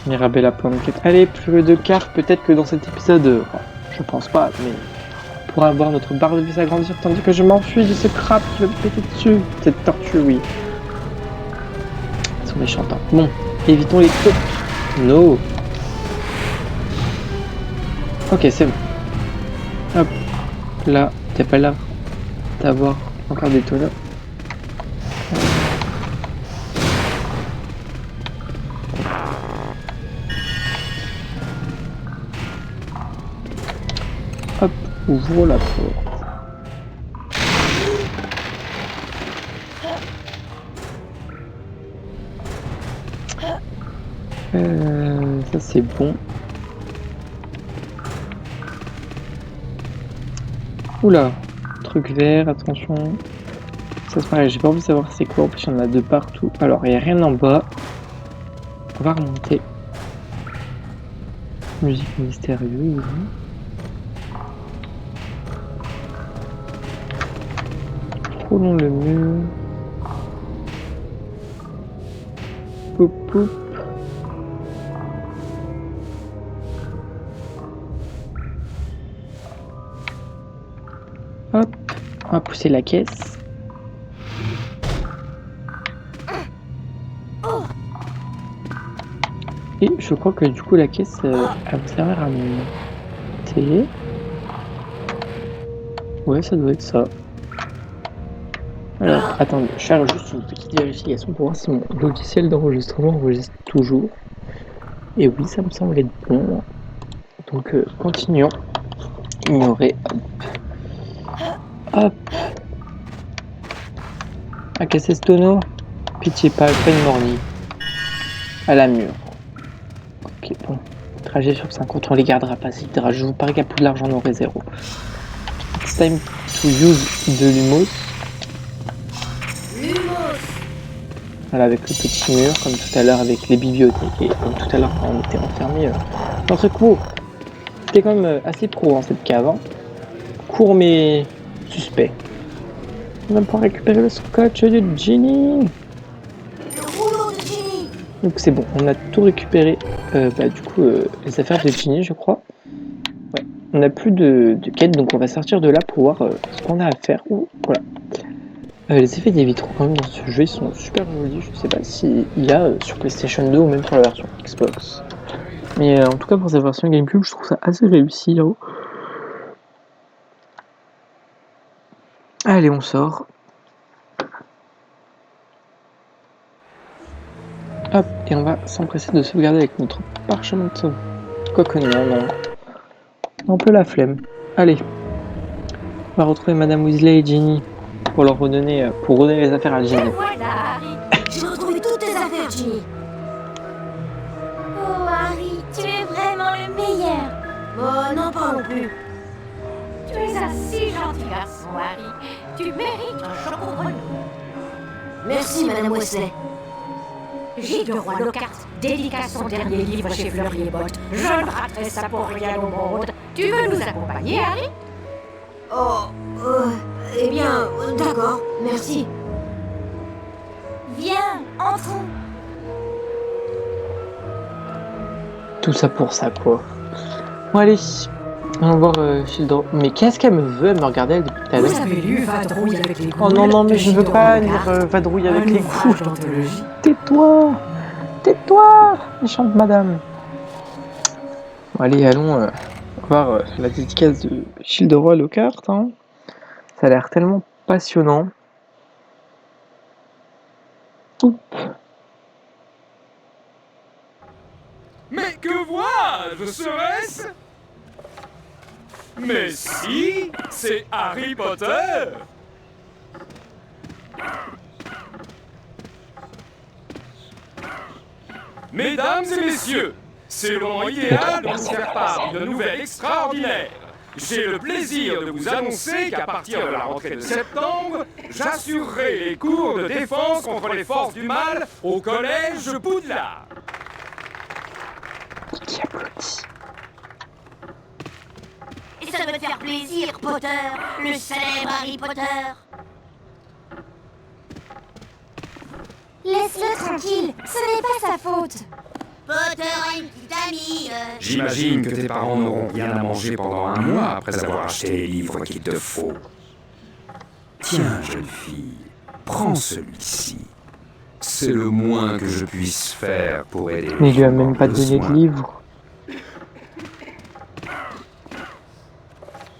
Mirabella Plunkett. Allez, plus que 2 cartes, peut-être que dans cet épisode, je pense pas, mais on pourra voir notre barre de vie s'agrandir, tandis que je m'enfuis de ce crabe qui va me péter dessus. Cette tortue, oui. Ils sont méchants. Hein. Bon, évitons les trucs. No. Ok, c'est bon. Hop. Là, t'es pas là d'avoir encore des tonneaux. Hop, ouvre la porte. Ça c'est bon. Oula, truc vert, attention. Ça se pareil, j'ai pas envie de savoir c'est quoi, en plus il y en a de partout. Alors il n'y a rien en bas. On va remonter. Musique mystérieuse. Frôlons le mur. Poup poup. Hop, on va pousser la caisse. Et je crois que du coup la caisse elle va me servir à monter. Ouais, ça doit être ça. Alors, attendez, je fais juste une petite vérification pour voir si mon logiciel d'enregistrement enregistre toujours. Et oui, ça me semble être bon. Donc, continuons. Ignorer. Hop. Ah, casser ce tonneau. Pitié, pas une mornie. À la mur. Ok, bon. Trajet sur 50, on les gardera pas. Je vous parie qu'à plus de l'argent, on aurait 0. It's time to use de l'humos. Voilà, avec le petit mur, comme tout à l'heure avec les bibliothèques, et comme tout à l'heure quand on était enfermé dans ce cours. C'était quand même assez pro dans cette cave. Hein. Court mais suspect. On va pouvoir récupérer le scotch du Ginny. Le rouleau de Ginny. Donc c'est bon, on a tout récupéré. Du coup, les affaires de Ginny, je crois. Ouais. On n'a plus de quête, donc on va sortir de là pour voir ce qu'on a à faire. Ouh, voilà. Les effets des vitraux quand même dans ce jeu ils sont super jolis, je sais pas s'il y a sur PlayStation 2 ou même sur la version Xbox. Mais en tout cas pour cette version GameCube je trouve ça assez réussi là-haut. Allez on sort. Hop, et on va s'empresser de sauvegarder avec notre parchemin de sauve. Quoique non. Un peu la flemme. Allez. On va retrouver Madame Weasley et Ginny. Pour leur redonner, pour redonner les affaires à Ginny. Voilà, Harry. J'ai retrouvé toutes tes affaires, Ginny. Oh Harry, tu es vraiment le meilleur. Oh non, pas non plus. Tu es un si gentil garçon, Harry. Tu mérites un chocobo. Merci, Madame Weasley. Gilles de Roi Lockhart dédicace son dernier livre chez Fleury et Botte. Je ne raterai ça pour rien au monde. Tu veux nous accompagner, Harry? Oh, eh bien, d'accord, merci. Viens, entrons. Tout ça pour ça quoi. Bon allez, on va voir Children. Mais qu'est-ce qu'elle me veut? Elle me regardait elle depuis tout à l'heure. Vous avez lu Vadrouille avec les Oh non, mais je ne veux pas lire Vadrouille avec les coups. Tais-toi! Tais-toi! Méchante madame. Bon, allez, allons voir la dédicace de Childeroy Lockhart. Hein. Ça a l'air tellement passionnant. Oup. Mais que vois-je, serait-ce? Mais si, c'est Harry Potter! Mesdames et messieurs, c'est le moment idéal de vous faire part d'une nouvelle extraordinaire. j'ai le plaisir de vous annoncer qu'à partir de la rentrée de septembre, j'assurerai les cours de défense contre les forces du mal au collège Poudlard. Qui applaudit. Et ça va te faire plaisir, Potter, le célèbre Harry Potter. Laisse-le tranquille, ce n'est pas sa faute. Potter a une petite amie. J'imagine que tes parents n'auront rien à manger pendant un mois après avoir acheté les livres qu'il te faut. Tiens, jeune fille, prends celui-ci. C'est le moins que je puisse faire pour aider. Mais il lui a les même pas donné de besoins. livre.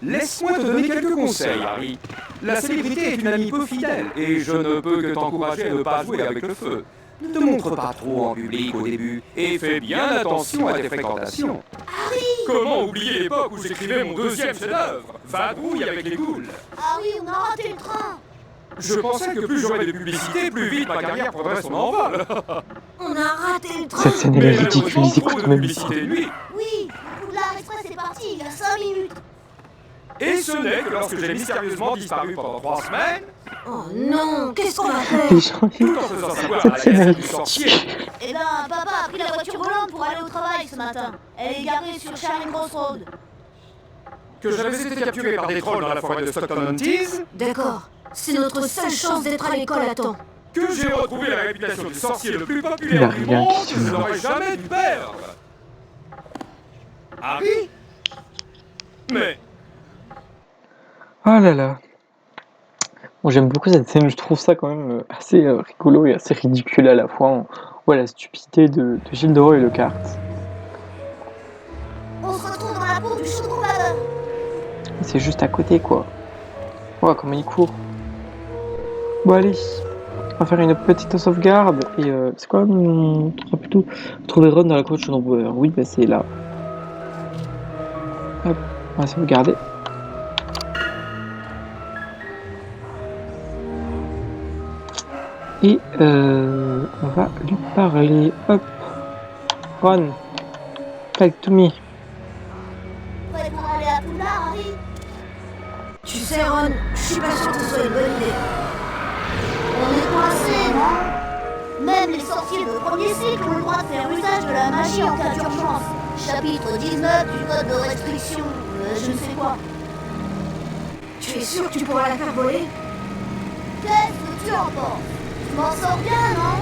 Laisse-moi te donner quelques conseils, Harry. La célébrité est une amie peu fidèle, et je ne peux que t'encourager à ne pas jouer avec le feu. Ne te montre pas trop en public au début, et fais bien attention à tes fréquentations. Comment oublier l'époque où j'écrivais mon deuxième chef-d'œuvre, Vadrouille avec les ghouls? Ah oui, on a raté le train. Je pensais que plus j'aurais de publicité, plus vite ma carrière prendrait son envol. On a raté le train. Cette scène elle est Mais ridicule, malheureusement, ils trop écoutent de même publicité pas. nuit. Oui, Poudlard Express est parti il y a 5 minutes. Et ce n'est que lorsque j'ai mystérieusement disparu pendant 3 semaines, Oh non, qu'est-ce qu'on a fait? Les gens, tout en faisant savoir à cette la scène elle gazette est du sorcier Eh ben, papa a pris la voiture volante pour aller au travail ce matin. Elle est garée sur Charing Cross Road. que j'avais été capturé par des trolls dans la forêt de Stockton-on-Tees, D'accord, c'est notre seule chance d'être à l'école à temps. que j'ai retrouvé la réputation du sorcier le plus Il a populaire du rien monde, qui que je se n'aurais jamais dû perdre. Harry? Mais Oh là là. Bon, j'aime beaucoup cette scène, je trouve ça quand même assez rigolo et assez ridicule à la fois. On voit la stupidité de Gilderoy et Lockhart. On se retrouve dans la peau du chaudron baveur. C'est juste à côté quoi. Oh, comment il court. Bon, allez. On va faire une petite sauvegarde. Et c'est quoi? On trouvera plutôt trouver Ron dans la cour de chaudron baveur. Oui, bah c'est là. Hop, on va sauvegarder. Et on va lui parler. Hop. Ron. Talk to me. Prêt pour aller à Poudlard, Harry? Tu sais, Ron, je suis pas sûr que ce soit une bonne idée. On est coincés, non? Même les sorciers de premier cycle ont le droit de faire usage de la magie en cas d'urgence. Chapitre 19 du code de restriction, je ne sais quoi. Tu es sûr que tu pourras la faire voler? Qu'est-ce que tu en penses? Tu m'en sors bien, non?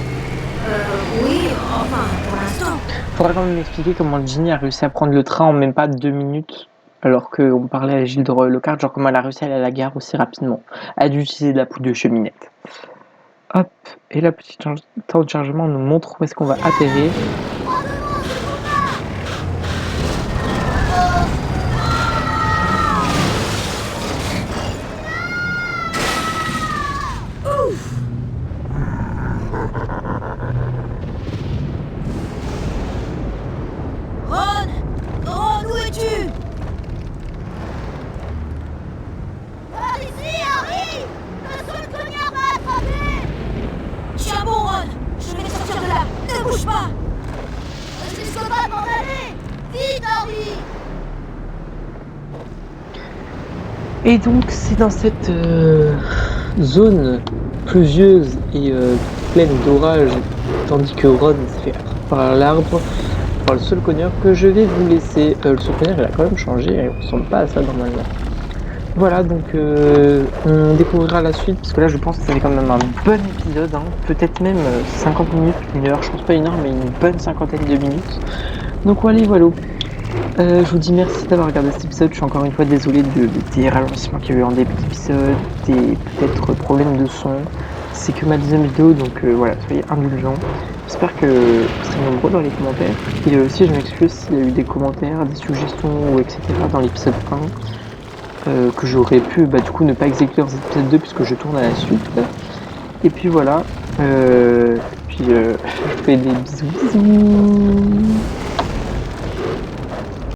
Oui, enfin, pour l'instant. Faudra quand même m'expliquer comment Ginny a réussi à prendre le train en même pas 2 minutes. Alors qu'on parlait à Gilderoy Lockhart, genre comment elle a réussi à aller à la gare aussi rapidement. Elle a dû utiliser de la poudre de cheminette. Hop, et la petite temps de chargement nous montre où est-ce qu'on va atterrir. Ron! Ron, où es-tu? Par ici, Harry! Le seul cognard m'a attrapé! Tiens bon, Ron! Je vais te sortir de là! Ne bouge pas! Je risque pas de m'en aller! Vite, Harry! Et donc c'est dans cette zone pluvieuse et pleine d'orage, tandis que Ron s'est fait attraper par l'arbre, par le seul cogneur, que je vais vous laisser. Le seul cogneur il a quand même changé, il ne ressemble pas à ça normalement. Voilà, donc on découvrira la suite, parce que là je pense que ça fait quand même un bon épisode, hein. Peut-être même 50 minutes, 1 heure, je pense pas 1 heure, mais une bonne cinquantaine de minutes. Donc voilà. Je vous dis merci d'avoir regardé cet épisode. Je suis encore une fois désolé des ralentissements qu'il y a eu en début d'épisode, des peut-être problèmes de son. C'est que ma deuxième vidéo, donc voilà, soyez indulgents. J'espère que vous serez nombreux dans les commentaires. Et aussi, je m'excuse s'il y a eu des commentaires, des suggestions, ou etc. dans l'épisode 1 que j'aurais pu du coup ne pas exécuter dans cet épisode 2 puisque je tourne à la suite. Et puis voilà. Je vous fais des bisous.